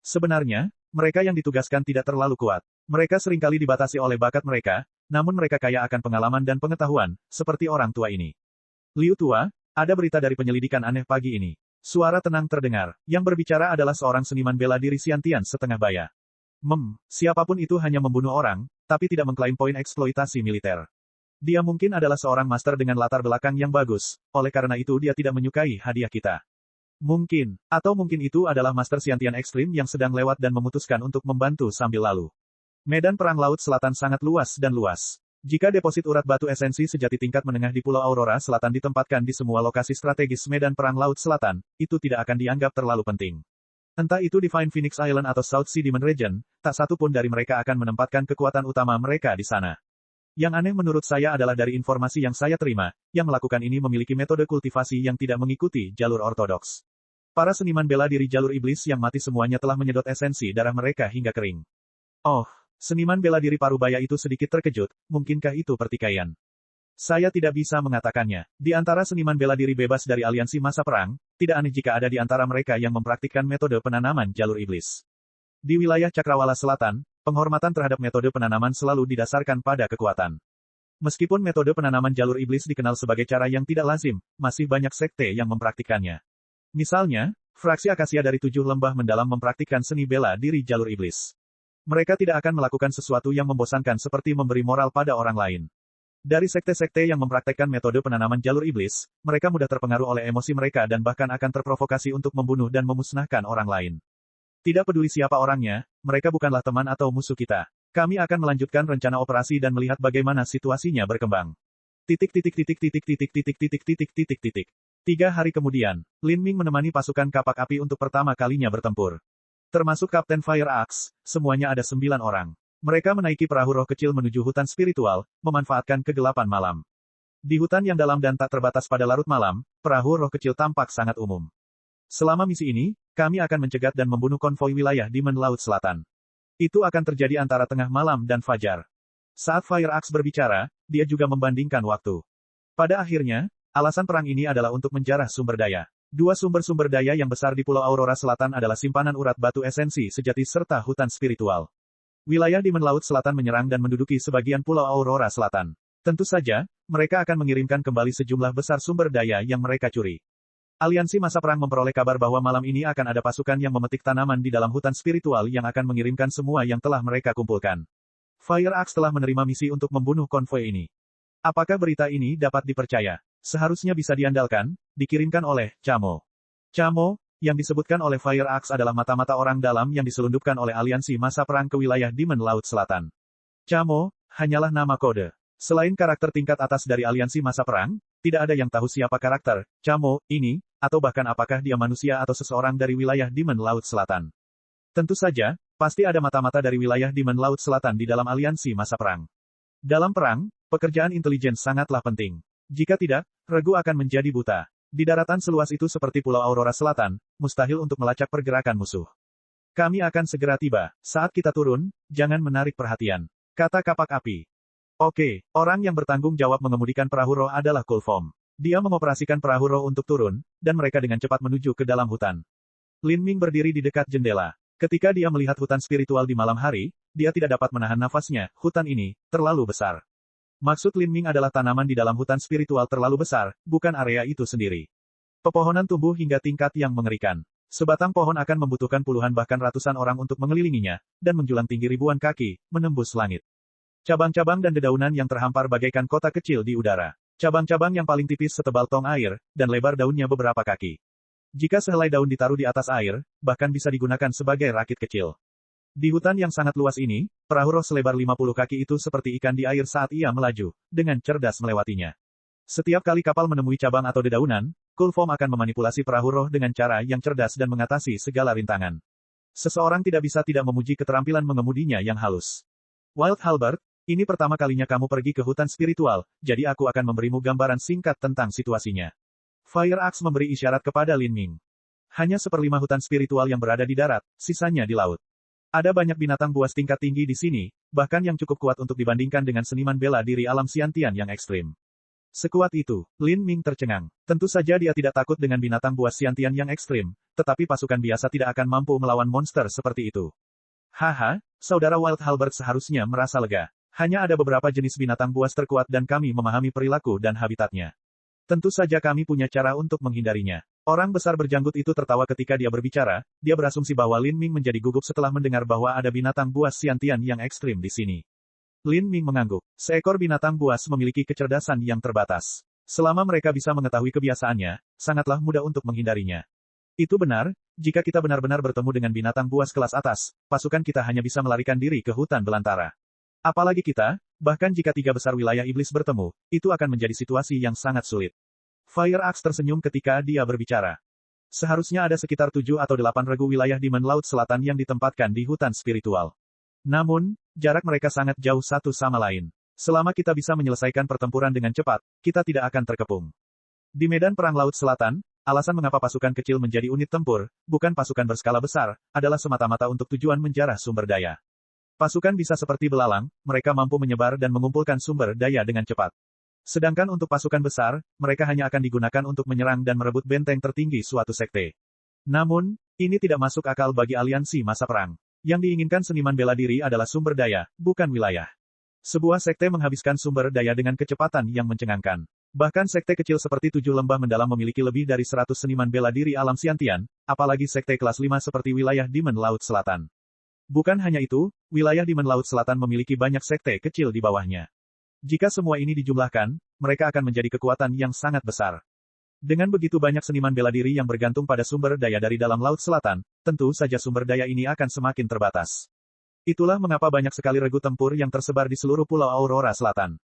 Sebenarnya, mereka yang ditugaskan tidak terlalu kuat. Mereka seringkali dibatasi oleh bakat mereka, namun mereka kaya akan pengalaman dan pengetahuan, seperti orang tua ini. Liu tua, ada berita dari penyelidikan aneh pagi ini. Suara tenang terdengar. Yang berbicara adalah seorang seniman bela diri Xiantian setengah baya. Siapapun itu hanya membunuh orang, tapi tidak mengklaim poin eksploitasi militer. Dia mungkin adalah seorang master dengan latar belakang yang bagus, oleh karena itu dia tidak menyukai hadiah kita. Mungkin, atau mungkin itu adalah Master Xiantian ekstrim yang sedang lewat dan memutuskan untuk membantu sambil lalu. Medan Perang Laut Selatan sangat luas dan luas. Jika deposit urat batu esensi sejati tingkat menengah di Pulau Aurora Selatan ditempatkan di semua lokasi strategis Medan Perang Laut Selatan, itu tidak akan dianggap terlalu penting. Entah itu Divine Phoenix Island atau South Sea Demon Region, tak satu pun dari mereka akan menempatkan kekuatan utama mereka di sana. Yang aneh menurut saya adalah dari informasi yang saya terima, yang melakukan ini memiliki metode kultivasi yang tidak mengikuti jalur ortodoks. Para seniman bela diri jalur iblis yang mati semuanya telah menyedot esensi darah mereka hingga kering. Oh, seniman bela diri Parubaya itu sedikit terkejut, mungkinkah itu pertikaian? Saya tidak bisa mengatakannya. Di antara seniman bela diri bebas dari aliansi masa perang, tidak aneh jika ada di antara mereka yang mempraktikkan metode penanaman jalur iblis. Di wilayah Cakrawala Selatan, penghormatan terhadap metode penanaman selalu didasarkan pada kekuatan. Meskipun metode penanaman jalur iblis dikenal sebagai cara yang tidak lazim, masih banyak sekte yang mempraktikkannya. Misalnya, fraksi Akasia dari 7 lembah mendalam mempraktikkan seni bela diri jalur iblis. Mereka tidak akan melakukan sesuatu yang membosankan seperti memberi moral pada orang lain. Dari sekte-sekte yang mempraktekkan metode penanaman jalur iblis, mereka mudah terpengaruh oleh emosi mereka dan bahkan akan terprovokasi untuk membunuh dan memusnahkan orang lain. Tidak peduli siapa orangnya, mereka bukanlah teman atau musuh kita. Kami akan melanjutkan rencana operasi dan melihat bagaimana situasinya berkembang. 3 hari kemudian, Lin Ming menemani pasukan kapak api untuk pertama kalinya bertempur. Termasuk Kapten Fire Axe, semuanya ada 9 orang. Mereka menaiki perahu roh kecil menuju hutan spiritual, memanfaatkan kegelapan malam. Di hutan yang dalam dan tak terbatas pada larut malam, perahu roh kecil tampak sangat umum. Selama misi ini, kami akan mencegat dan membunuh konvoi wilayah Demon Laut Selatan. Itu akan terjadi antara tengah malam dan fajar. Saat Fire Axe berbicara, dia juga membandingkan waktu. Pada akhirnya, alasan perang ini adalah untuk menjarah sumber daya. 2 sumber-sumber daya yang besar di Pulau Aurora Selatan adalah simpanan urat batu esensi sejati serta hutan spiritual. Wilayah Demon Laut Selatan menyerang dan menduduki sebagian Pulau Aurora Selatan. Tentu saja, mereka akan mengirimkan kembali sejumlah besar sumber daya yang mereka curi. Aliansi masa perang memperoleh kabar bahwa malam ini akan ada pasukan yang memetik tanaman di dalam hutan spiritual yang akan mengirimkan semua yang telah mereka kumpulkan. Fire Axe telah menerima misi untuk membunuh konvoi ini. Apakah berita ini dapat dipercaya? Seharusnya bisa diandalkan, dikirimkan oleh Chamo. Chamo, yang disebutkan oleh Fire Axe adalah mata-mata orang dalam yang diselundupkan oleh aliansi masa perang ke wilayah Demon Laut Selatan. Chamo, hanyalah nama kode. Selain karakter tingkat atas dari aliansi masa perang, tidak ada yang tahu siapa karakter Chamo ini, atau bahkan apakah dia manusia atau seseorang dari wilayah Demon Laut Selatan. Tentu saja, pasti ada mata-mata dari wilayah Demon Laut Selatan di dalam aliansi masa perang. Dalam perang, pekerjaan intelijen sangatlah penting. Jika tidak, regu akan menjadi buta. Di daratan seluas itu seperti Pulau Aurora Selatan, mustahil untuk melacak pergerakan musuh. Kami akan segera tiba. Saat kita turun, jangan menarik perhatian. Kata kapak api. Oke, orang yang bertanggung jawab mengemudikan perahu roh adalah Kulfom. Dia mengoperasikan perahu roh untuk turun, dan mereka dengan cepat menuju ke dalam hutan. Lin Ming berdiri di dekat jendela. Ketika dia melihat hutan spiritual di malam hari, dia tidak dapat menahan nafasnya. Hutan ini terlalu besar. Maksud Lin Ming adalah tanaman di dalam hutan spiritual terlalu besar, bukan area itu sendiri. Pepohonan tumbuh hingga tingkat yang mengerikan. Sebatang pohon akan membutuhkan puluhan bahkan ratusan orang untuk mengelilinginya, dan menjulang tinggi ribuan kaki, menembus langit. Cabang-cabang dan dedaunan yang terhampar bagaikan kota kecil di udara. Cabang-cabang yang paling tipis setebal tong air, dan lebar daunnya beberapa kaki. Jika sehelai daun ditaruh di atas air, bahkan bisa digunakan sebagai rakit kecil. Di hutan yang sangat luas ini, perahu roh selebar 50 kaki itu seperti ikan di air saat ia melaju, dengan cerdas melewatinya. Setiap kali kapal menemui cabang atau dedaunan, Kulfom akan memanipulasi perahu roh dengan cara yang cerdas dan mengatasi segala rintangan. Seseorang tidak bisa tidak memuji keterampilan mengemudinya yang halus. Wild Halberd, ini pertama kalinya kamu pergi ke hutan spiritual, jadi aku akan memberimu gambaran singkat tentang situasinya. Fire Axe memberi isyarat kepada Lin Ming. Hanya 1/5 hutan spiritual yang berada di darat, sisanya di laut. Ada banyak binatang buas tingkat tinggi di sini, bahkan yang cukup kuat untuk dibandingkan dengan seniman bela diri alam Xiantian yang ekstrim. Sekuat itu, Lin Ming tercengang. Tentu saja dia tidak takut dengan binatang buas Xiantian yang ekstrim, tetapi pasukan biasa tidak akan mampu melawan monster seperti itu. Haha, saudara Wild Halberd seharusnya merasa lega. Hanya ada beberapa jenis binatang buas terkuat dan kami memahami perilaku dan habitatnya. Tentu saja kami punya cara untuk menghindarinya. Orang besar berjanggut itu tertawa ketika dia berbicara, dia berasumsi bahwa Lin Ming menjadi gugup setelah mendengar bahwa ada binatang buas Xiantian yang ekstrim di sini. Lin Ming mengangguk. Seekor binatang buas memiliki kecerdasan yang terbatas. Selama mereka bisa mengetahui kebiasaannya, sangatlah mudah untuk menghindarinya. Itu benar, jika kita benar-benar bertemu dengan binatang buas kelas atas, pasukan kita hanya bisa melarikan diri ke hutan belantara. Apalagi kita, bahkan jika 3 besar wilayah iblis bertemu, itu akan menjadi situasi yang sangat sulit. Fire Axe tersenyum ketika dia berbicara. Seharusnya ada sekitar 7 atau 8 regu wilayah Demon Laut Selatan yang ditempatkan di hutan spiritual. Namun, jarak mereka sangat jauh satu sama lain. Selama kita bisa menyelesaikan pertempuran dengan cepat, kita tidak akan terkepung. Di medan perang Laut Selatan, alasan mengapa pasukan kecil menjadi unit tempur, bukan pasukan berskala besar, adalah semata-mata untuk tujuan menjarah sumber daya. Pasukan bisa seperti belalang, mereka mampu menyebar dan mengumpulkan sumber daya dengan cepat. Sedangkan untuk pasukan besar, mereka hanya akan digunakan untuk menyerang dan merebut benteng tertinggi suatu sekte. Namun, ini tidak masuk akal bagi aliansi masa perang. Yang diinginkan seniman bela diri adalah sumber daya, bukan wilayah. Sebuah sekte menghabiskan sumber daya dengan kecepatan yang mencengangkan. Bahkan sekte kecil seperti 7 lembah mendalam memiliki lebih dari 100 seniman bela diri alam Xiantian, apalagi sekte kelas 5 seperti wilayah Demon Laut Selatan. Bukan hanya itu, wilayah Demon Laut Selatan memiliki banyak sekte kecil di bawahnya. Jika semua ini dijumlahkan, mereka akan menjadi kekuatan yang sangat besar. Dengan begitu banyak seniman bela diri yang bergantung pada sumber daya dari dalam Laut Selatan, tentu saja sumber daya ini akan semakin terbatas. Itulah mengapa banyak sekali regu tempur yang tersebar di seluruh Pulau Aurora Selatan.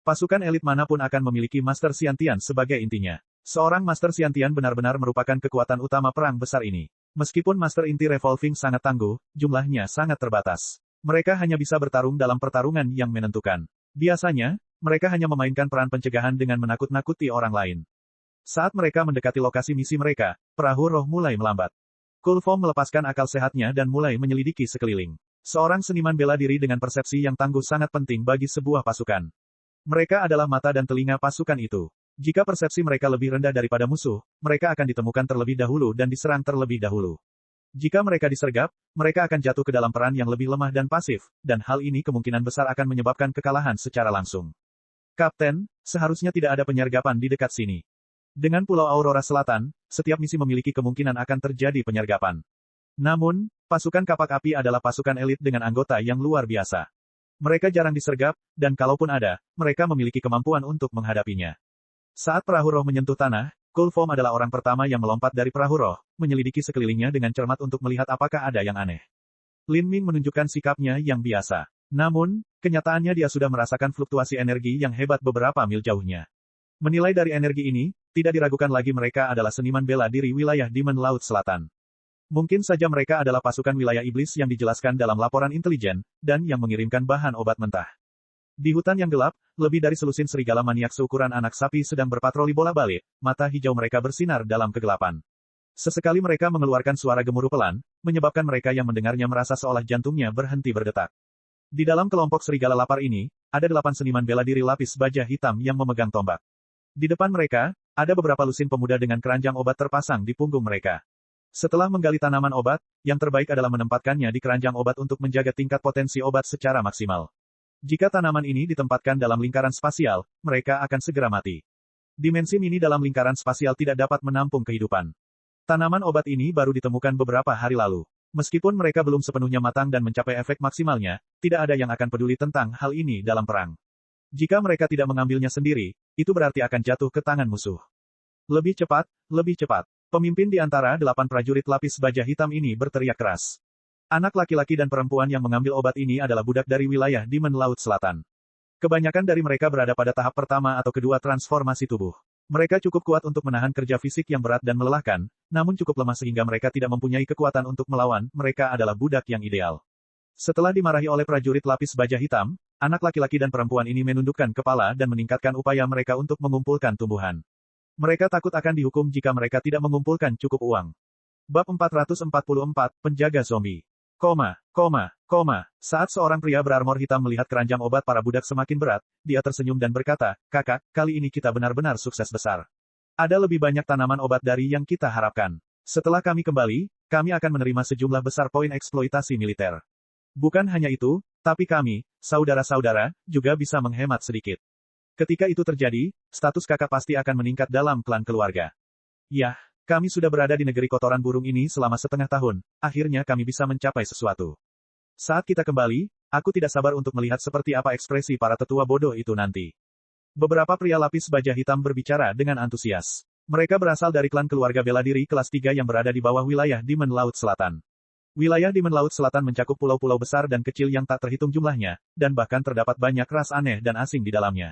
Pasukan elit manapun akan memiliki Master Xiantian sebagai intinya. Seorang Master Xiantian benar-benar merupakan kekuatan utama perang besar ini. Meskipun Master Inti Revolving sangat tangguh, jumlahnya sangat terbatas. Mereka hanya bisa bertarung dalam pertarungan yang menentukan. Biasanya, mereka hanya memainkan peran pencegahan dengan menakut-nakuti orang lain. Saat mereka mendekati lokasi misi mereka, perahu roh mulai melambat. Kulfom melepaskan akal sehatnya dan mulai menyelidiki sekeliling. Seorang seniman bela diri dengan persepsi yang tangguh sangat penting bagi sebuah pasukan. Mereka adalah mata dan telinga pasukan itu. Jika persepsi mereka lebih rendah daripada musuh, mereka akan ditemukan terlebih dahulu dan diserang terlebih dahulu. Jika mereka disergap, mereka akan jatuh ke dalam peran yang lebih lemah dan pasif, dan hal ini kemungkinan besar akan menyebabkan kekalahan secara langsung. Kapten, seharusnya tidak ada penyergapan di dekat sini. Dengan Pulau Aurora Selatan, setiap misi memiliki kemungkinan akan terjadi penyergapan. Namun, pasukan kapak api adalah pasukan elit dengan anggota yang luar biasa. Mereka jarang disergap, dan kalaupun ada, mereka memiliki kemampuan untuk menghadapinya. Saat perahu roh menyentuh tanah, Kulfom adalah orang pertama yang melompat dari perahu roh, menyelidiki sekelilingnya dengan cermat untuk melihat apakah ada yang aneh. Lin Ming menunjukkan sikapnya yang biasa. Namun, kenyataannya dia sudah merasakan fluktuasi energi yang hebat beberapa mil jauhnya. Menilai dari energi ini, tidak diragukan lagi mereka adalah seniman bela diri wilayah Demon Laut Selatan. Mungkin saja mereka adalah pasukan wilayah iblis yang dijelaskan dalam laporan intelijen, dan yang mengirimkan bahan obat mentah. Di hutan yang gelap, lebih dari selusin serigala maniak seukuran anak sapi sedang berpatroli bola-balik, mata hijau mereka bersinar dalam kegelapan. Sesekali mereka mengeluarkan suara gemuruh pelan, menyebabkan mereka yang mendengarnya merasa seolah jantungnya berhenti berdetak. Di dalam kelompok serigala lapar ini, ada 8 seniman bela diri lapis baja hitam yang memegang tombak. Di depan mereka, ada beberapa lusin pemuda dengan keranjang obat terpasang di punggung mereka. Setelah menggali tanaman obat, yang terbaik adalah menempatkannya di keranjang obat untuk menjaga tingkat potensi obat secara maksimal. Jika tanaman ini ditempatkan dalam lingkaran spasial, mereka akan segera mati. Dimensi mini dalam lingkaran spasial tidak dapat menampung kehidupan. Tanaman obat ini baru ditemukan beberapa hari lalu. Meskipun mereka belum sepenuhnya matang dan mencapai efek maksimalnya, tidak ada yang akan peduli tentang hal ini dalam perang. Jika mereka tidak mengambilnya sendiri, itu berarti akan jatuh ke tangan musuh. Lebih cepat, lebih cepat. Pemimpin di antara 8 prajurit lapis baja hitam ini berteriak keras. Anak laki-laki dan perempuan yang mengambil obat ini adalah budak dari wilayah Demon Laut Selatan. Kebanyakan dari mereka berada pada tahap pertama atau kedua transformasi tubuh. Mereka cukup kuat untuk menahan kerja fisik yang berat dan melelahkan, namun cukup lemah sehingga mereka tidak mempunyai kekuatan untuk melawan, mereka adalah budak yang ideal. Setelah dimarahi oleh prajurit lapis baja hitam, anak laki-laki dan perempuan ini menundukkan kepala dan meningkatkan upaya mereka untuk mengumpulkan tumbuhan. Mereka takut akan dihukum jika mereka tidak mengumpulkan cukup uang. Bab 444, Penjaga Zombie. Saat seorang pria berarmor hitam melihat keranjang obat para budak semakin berat, dia tersenyum dan berkata, "Kakak, kali ini kita benar-benar sukses besar. Ada lebih banyak tanaman obat dari yang kita harapkan. Setelah kami kembali, kami akan menerima sejumlah besar poin eksploitasi militer. Bukan hanya itu, tapi kami, saudara-saudara, juga bisa menghemat sedikit. Ketika itu terjadi, status kakak pasti akan meningkat dalam klan keluarga. Yah, kami sudah berada di negeri kotoran burung ini selama setengah tahun, akhirnya kami bisa mencapai sesuatu. Saat kita kembali, aku tidak sabar untuk melihat seperti apa ekspresi para tetua bodoh itu nanti." Beberapa pria lapis baja hitam berbicara dengan antusias. Mereka berasal dari klan keluarga bela diri kelas 3 yang berada di bawah wilayah Demon Laut Selatan. Wilayah Demon Laut Selatan mencakup pulau-pulau besar dan kecil yang tak terhitung jumlahnya, dan bahkan terdapat banyak ras aneh dan asing di dalamnya.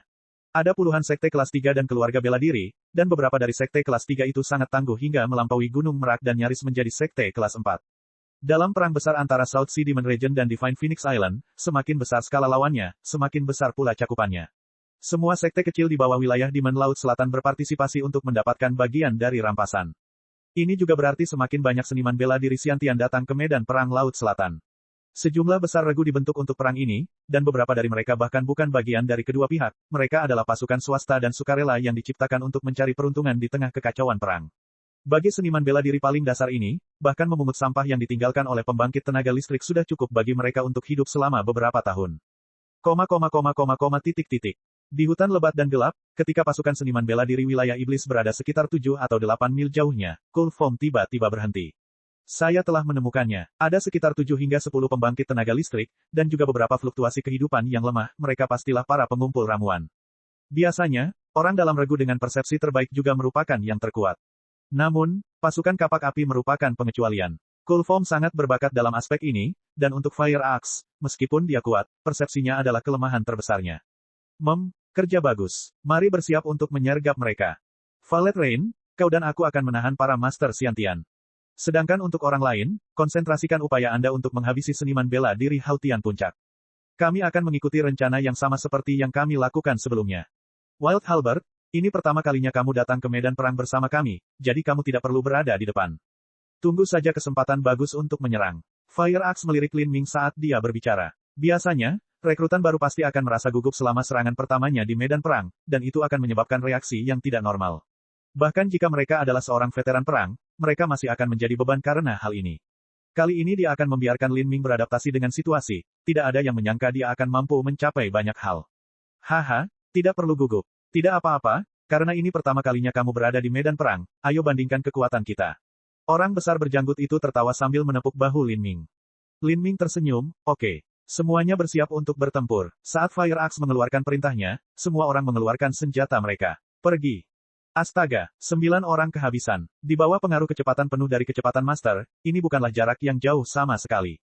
Ada puluhan sekte kelas 3 dan keluarga bela diri, dan beberapa dari sekte kelas 3 itu sangat tangguh hingga melampaui Gunung Merak dan nyaris menjadi sekte kelas 4. Dalam perang besar antara South Sea Demon Region dan Divine Phoenix Island, semakin besar skala lawannya, semakin besar pula cakupannya. Semua sekte kecil di bawah wilayah Demon Laut Selatan berpartisipasi untuk mendapatkan bagian dari rampasan. Ini juga berarti semakin banyak seniman bela diri Xiantian datang ke medan perang Laut Selatan. Sejumlah besar regu dibentuk untuk perang ini, dan beberapa dari mereka bahkan bukan bagian dari kedua pihak, mereka adalah pasukan swasta dan sukarela yang diciptakan untuk mencari peruntungan di tengah kekacauan perang. Bagi seniman bela diri paling dasar ini, bahkan memungut sampah yang ditinggalkan oleh pembangkit tenaga listrik sudah cukup bagi mereka untuk hidup selama beberapa tahun. Di hutan lebat dan gelap, ketika pasukan seniman bela diri wilayah iblis berada sekitar 7 atau 8 mil jauhnya, Cold Foam tiba-tiba berhenti. Saya telah menemukannya. Ada sekitar 7 hingga 10 pembangkit tenaga listrik, dan juga beberapa fluktuasi kehidupan yang lemah, mereka pastilah para pengumpul ramuan. Biasanya, orang dalam regu dengan persepsi terbaik juga merupakan yang terkuat. Namun, pasukan kapak api merupakan pengecualian. Cold Foam sangat berbakat dalam aspek ini, dan untuk Fire Axe, meskipun dia kuat, persepsinya adalah kelemahan terbesarnya. Kerja bagus. Mari bersiap untuk menyergap mereka. Violet Rain, kau dan aku akan menahan para Master Xiantian. Sedangkan untuk orang lain, konsentrasikan upaya Anda untuk menghabisi seniman bela diri Hautian Puncak. Kami akan mengikuti rencana yang sama seperti yang kami lakukan sebelumnya. Wild Halberd, ini pertama kalinya kamu datang ke medan perang bersama kami, jadi kamu tidak perlu berada di depan. Tunggu saja kesempatan bagus untuk menyerang. Fire Axe melirik Lin Ming saat dia berbicara. Biasanya, rekrutan baru pasti akan merasa gugup selama serangan pertamanya di medan perang, dan itu akan menyebabkan reaksi yang tidak normal. Bahkan jika mereka adalah seorang veteran perang, mereka masih akan menjadi beban karena hal ini. Kali ini dia akan membiarkan Lin Ming beradaptasi dengan situasi, tidak ada yang menyangka dia akan mampu mencapai banyak hal. Haha, tidak perlu gugup. Tidak apa-apa, karena ini pertama kalinya kamu berada di medan perang, ayo bandingkan kekuatan kita. Orang besar berjanggut itu tertawa sambil menepuk bahu Lin Ming. Lin Ming tersenyum, oke. Semuanya bersiap untuk bertempur. Saat Fire Axe mengeluarkan perintahnya, semua orang mengeluarkan senjata mereka. Pergi. Astaga, 9 orang kehabisan. Di bawah pengaruh kecepatan penuh dari kecepatan Master, ini bukanlah jarak yang jauh sama sekali.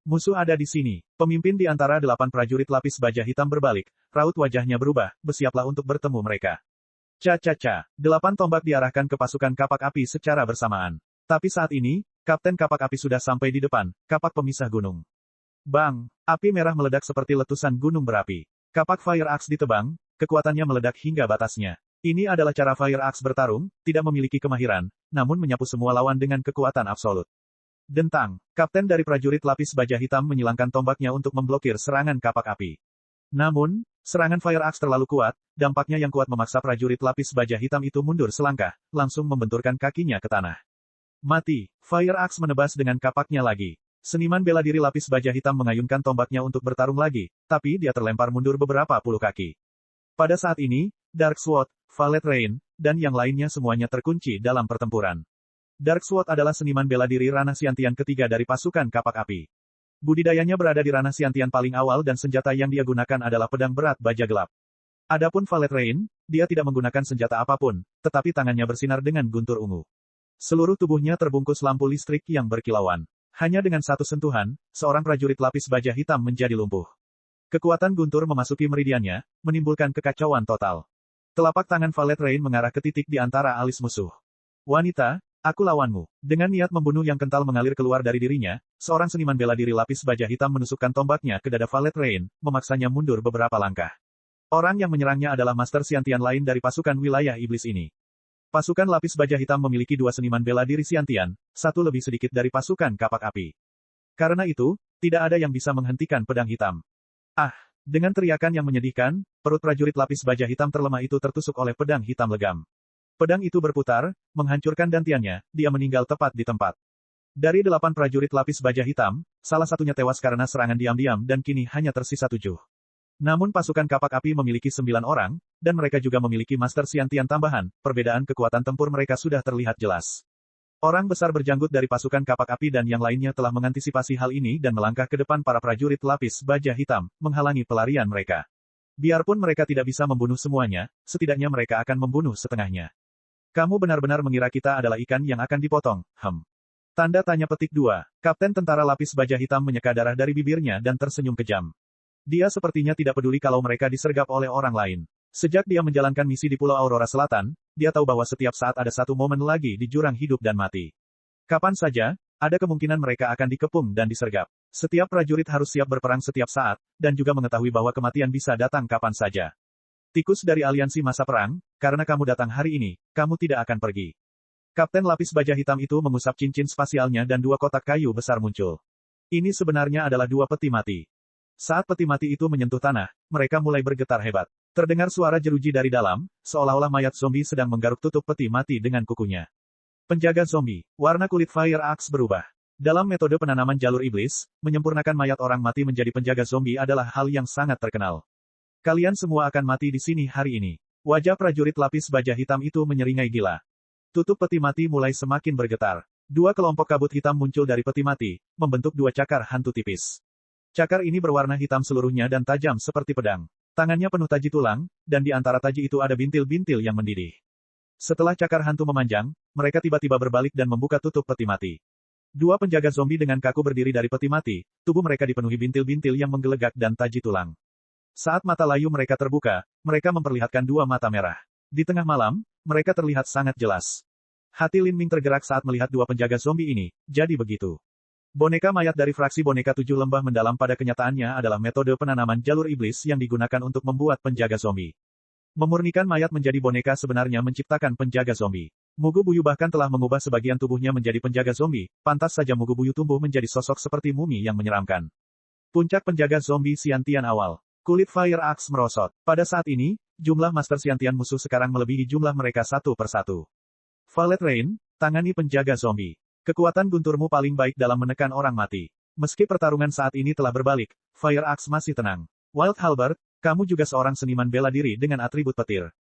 Musuh ada di sini. Pemimpin di antara 8 prajurit lapis baja hitam berbalik, raut wajahnya berubah, bersiaplah untuk bertemu mereka. 8 tombak diarahkan ke pasukan kapak api secara bersamaan. Tapi saat ini, Kapten Kapak Api sudah sampai di depan, kapak pemisah gunung. Bang! Api merah meledak seperti letusan gunung berapi. Kapak Fire Axe ditebang, kekuatannya meledak hingga batasnya. Ini adalah cara Fire Axe bertarung, tidak memiliki kemahiran, namun menyapu semua lawan dengan kekuatan absolut. Dentang! Kapten dari prajurit lapis baja hitam menyilangkan tombaknya untuk memblokir serangan kapak api. Namun, serangan Fire Axe terlalu kuat, dampaknya yang kuat memaksa prajurit lapis baja hitam itu mundur selangkah, langsung membenturkan kakinya ke tanah. Mati! Fire Axe menebas dengan kapaknya lagi. Seniman bela diri lapis baja hitam mengayunkan tombaknya untuk bertarung lagi, tapi dia terlempar mundur beberapa puluh kaki. Pada saat ini, Dark Sword, Violet Rain, dan yang lainnya semuanya terkunci dalam pertempuran. Dark Sword adalah seniman bela diri ranah Xiantian ketiga dari pasukan kapak api. Budidayanya berada di ranah Xiantian paling awal dan senjata yang dia gunakan adalah pedang berat baja gelap. Adapun Violet Rain, dia tidak menggunakan senjata apapun, tetapi tangannya bersinar dengan guntur ungu. Seluruh tubuhnya terbungkus lampu listrik yang berkilauan. Hanya dengan satu sentuhan, seorang prajurit lapis baja hitam menjadi lumpuh. Kekuatan guntur memasuki meridiannya, menimbulkan kekacauan total. Telapak tangan Violet Rain mengarah ke titik di antara alis musuh. Wanita, aku lawanmu. Dengan niat membunuh yang kental mengalir keluar dari dirinya, seorang seniman bela diri lapis baja hitam menusukkan tombaknya ke dada Violet Rain, memaksanya mundur beberapa langkah. Orang yang menyerangnya adalah Master Xiantian lain dari pasukan wilayah iblis ini. Pasukan lapis baja hitam memiliki 2 seniman bela diri Xiantian, 1 lebih sedikit dari pasukan kapak api. Karena itu, tidak ada yang bisa menghentikan pedang hitam. Dengan teriakan yang menyedihkan, perut prajurit lapis baja hitam terlemah itu tertusuk oleh pedang hitam legam. Pedang itu berputar, menghancurkan dantiannya, dia meninggal tepat di tempat. Dari 8 prajurit lapis baja hitam, salah satunya tewas karena serangan diam-diam dan kini hanya tersisa 7. Namun pasukan kapak api memiliki 9 orang, dan mereka juga memiliki Master Xiantian tambahan, perbedaan kekuatan tempur mereka sudah terlihat jelas. Orang besar berjanggut dari pasukan kapak api dan yang lainnya telah mengantisipasi hal ini dan melangkah ke depan para prajurit lapis baja hitam, menghalangi pelarian mereka. Biarpun mereka tidak bisa membunuh semuanya, setidaknya mereka akan membunuh setengahnya. Kamu benar-benar mengira kita adalah ikan yang akan dipotong, Tanda tanya petik 2. Kapten tentara lapis baja hitam menyeka darah dari bibirnya dan tersenyum kejam. Dia sepertinya tidak peduli kalau mereka disergap oleh orang lain. Sejak dia menjalankan misi di Pulau Aurora Selatan, dia tahu bahwa setiap saat ada satu momen lagi di jurang hidup dan mati. Kapan saja, ada kemungkinan mereka akan dikepung dan disergap. Setiap prajurit harus siap berperang setiap saat, dan juga mengetahui bahwa kematian bisa datang kapan saja. Tikus dari aliansi masa perang, karena kamu datang hari ini, kamu tidak akan pergi. Kapten Lapis Baja Hitam itu mengusap cincin spasialnya dan dua kotak kayu besar muncul. Ini sebenarnya adalah dua peti mati. Saat peti mati itu menyentuh tanah, mereka mulai bergetar hebat. Terdengar suara jeruji dari dalam, seolah-olah mayat zombie sedang menggaruk tutup peti mati dengan kukunya. Penjaga zombie, warna kulit Fire Axe berubah. Dalam metode penanaman jalur iblis, menyempurnakan mayat orang mati menjadi penjaga zombie adalah hal yang sangat terkenal. Kalian semua akan mati di sini hari ini. Wajah prajurit Lapis Baja Hitam itu menyeringai gila. Tutup peti mati mulai semakin bergetar. Dua kelompok kabut hitam muncul dari peti mati, membentuk dua cakar hantu tipis. Cakar ini berwarna hitam seluruhnya dan tajam seperti pedang. Tangannya penuh taji tulang, dan di antara taji itu ada bintil-bintil yang mendidih. Setelah cakar hantu memanjang, mereka tiba-tiba berbalik dan membuka tutup peti mati. Dua penjaga zombie dengan kaku berdiri dari peti mati, tubuh mereka dipenuhi bintil-bintil yang menggelegak dan taji tulang. Saat mata layu mereka terbuka, mereka memperlihatkan dua mata merah. Di tengah malam, mereka terlihat sangat jelas. Hati Lin Ming tergerak saat melihat dua penjaga zombie ini, jadi begitu. Boneka mayat dari fraksi boneka tujuh lembah mendalam pada kenyataannya adalah metode penanaman jalur iblis yang digunakan untuk membuat penjaga zombie. Memurnikan mayat menjadi boneka sebenarnya menciptakan penjaga zombie. Mugu Buyu bahkan telah mengubah sebagian tubuhnya menjadi penjaga zombie, pantas saja Mugu Buyu tumbuh menjadi sosok seperti mumi yang menyeramkan. Puncak penjaga zombie Siantian awal. Kulit Fire Axe merosot. Pada saat ini, jumlah Master Siantian musuh sekarang melebihi jumlah mereka satu persatu. Violet Rain, tangani penjaga zombie. Kekuatan gunturmu paling baik dalam menekan orang mati. Meski pertarungan saat ini telah berbalik, Fire Axe masih tenang. Wild Halberd, kamu juga seorang seniman bela diri dengan atribut petir.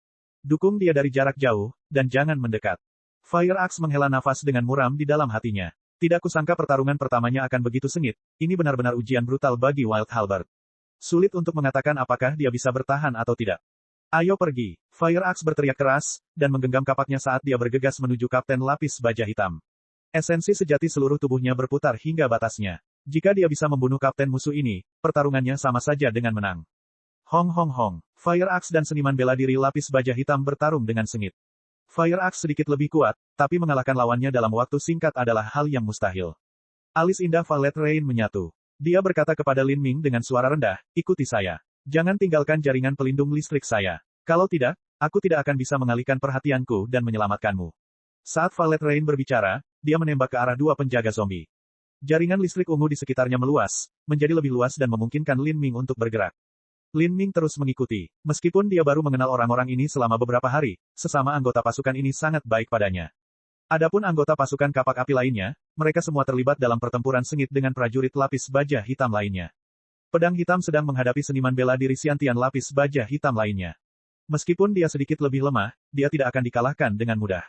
Dukung dia dari jarak jauh, dan jangan mendekat. Fire Axe menghela nafas dengan muram di dalam hatinya. Tidak kusangka pertarungan pertamanya akan begitu sengit, ini benar-benar ujian brutal bagi Wild Halberd. Sulit untuk mengatakan apakah dia bisa bertahan atau tidak. Ayo pergi. Fire Axe berteriak keras, dan menggenggam kapaknya saat dia bergegas menuju Kapten Lapis Baja Hitam. Esensi sejati seluruh tubuhnya berputar hingga batasnya. Jika dia bisa membunuh kapten musuh ini, pertarungannya sama saja dengan menang. Hong hong hong. Fire Axe dan seniman bela diri Lapis Baja Hitam bertarung dengan sengit. Fire Axe sedikit lebih kuat, tapi mengalahkan lawannya dalam waktu singkat adalah hal yang mustahil. Alis indah Violet Rain menyatu. Dia berkata kepada Lin Ming dengan suara rendah, ikuti saya. Jangan tinggalkan jaringan pelindung listrik saya. Kalau tidak, aku tidak akan bisa mengalihkan perhatianku dan menyelamatkanmu. Saat Violet Rain berbicara, dia menembak ke arah dua penjaga zombie. Jaringan listrik ungu di sekitarnya meluas, menjadi lebih luas dan memungkinkan Lin Ming untuk bergerak. Lin Ming terus mengikuti. Meskipun dia baru mengenal orang-orang ini selama beberapa hari, sesama anggota pasukan ini sangat baik padanya. Adapun anggota pasukan kapak api lainnya, mereka semua terlibat dalam pertempuran sengit dengan prajurit Lapis Baja Hitam lainnya. Pedang hitam sedang menghadapi seniman bela diri Siantian Lapis Baja Hitam lainnya. Meskipun dia sedikit lebih lemah, dia tidak akan dikalahkan dengan mudah.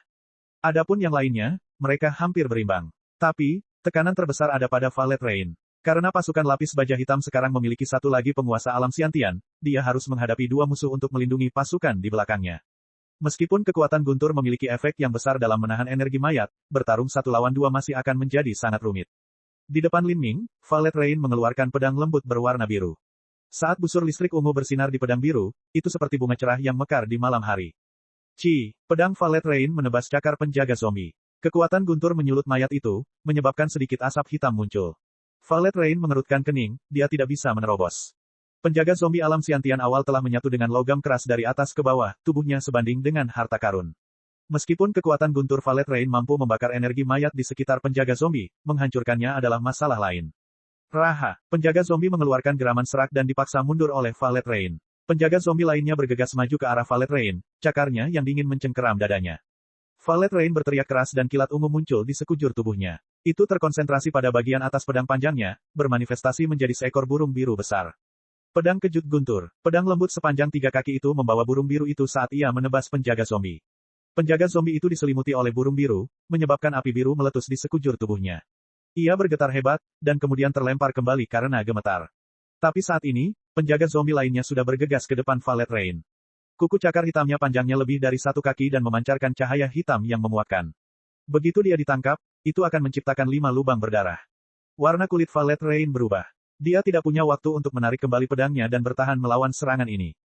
Adapun yang lainnya, mereka hampir berimbang. Tapi, tekanan terbesar ada pada Violet Rain. Karena pasukan Lapis Baja Hitam sekarang memiliki satu lagi penguasa alam Siantian, dia harus menghadapi dua musuh untuk melindungi pasukan di belakangnya. Meskipun kekuatan guntur memiliki efek yang besar dalam menahan energi mayat, bertarung satu lawan dua masih akan menjadi sangat rumit. Di depan Lin Ming, Violet Rain mengeluarkan pedang lembut berwarna biru. Saat busur listrik ungu bersinar di pedang biru, itu seperti bunga cerah yang mekar di malam hari. Pedang Violet Rain menebas cakar penjaga zombie. Kekuatan guntur menyulut mayat itu, menyebabkan sedikit asap hitam muncul. Violet Rain mengerutkan kening, dia tidak bisa menerobos. Penjaga zombie alam Siantian awal telah menyatu dengan logam keras dari atas ke bawah, tubuhnya sebanding dengan harta karun. Meskipun kekuatan guntur Violet Rain mampu membakar energi mayat di sekitar penjaga zombie, menghancurkannya adalah masalah lain. Raha, penjaga zombie mengeluarkan geraman serak dan dipaksa mundur oleh Violet Rain. Penjaga zombie lainnya bergegas maju ke arah Violet Rain, cakarnya yang dingin mencengkeram dadanya. Violet Rain berteriak keras dan kilat ungu muncul di sekujur tubuhnya. Itu terkonsentrasi pada bagian atas pedang panjangnya, bermanifestasi menjadi seekor burung biru besar. Pedang kejut guntur, pedang lembut sepanjang 3 kaki itu membawa burung biru itu saat ia menebas penjaga zombie. Penjaga zombie itu diselimuti oleh burung biru, menyebabkan api biru meletus di sekujur tubuhnya. Ia bergetar hebat, dan kemudian terlempar kembali karena gemetar. Tapi saat ini, penjaga zombie lainnya sudah bergegas ke depan Violet Rain. Kuku cakar hitamnya panjangnya lebih dari 1 kaki dan memancarkan cahaya hitam yang memuakkan. Begitu dia ditangkap, itu akan menciptakan 5 lubang berdarah. Warna kulit Violet Rain berubah. Dia tidak punya waktu untuk menarik kembali pedangnya dan bertahan melawan serangan ini.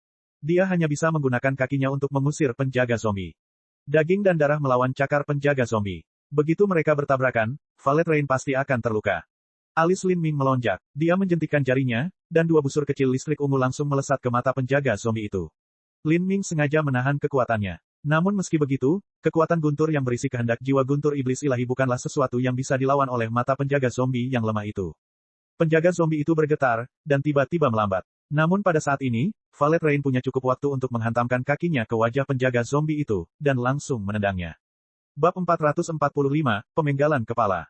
Dia hanya bisa menggunakan kakinya untuk mengusir penjaga zombie. Daging dan darah melawan cakar penjaga zombie. Begitu mereka bertabrakan, Valet Rain pasti akan terluka. Alis Lin Ming melonjak. Dia menjentikkan jarinya, dan dua busur kecil listrik ungu langsung melesat ke mata penjaga zombie itu. Lin Ming sengaja menahan kekuatannya. Namun meski begitu, kekuatan guntur yang berisi kehendak jiwa guntur iblis ilahi bukanlah sesuatu yang bisa dilawan oleh mata penjaga zombie yang lemah itu. Penjaga zombie itu bergetar, dan tiba-tiba melambat. Namun pada saat ini, Valet Rain punya cukup waktu untuk menghantamkan kakinya ke wajah penjaga zombie itu, dan langsung menendangnya. Bab 445, Pemenggalan Kepala.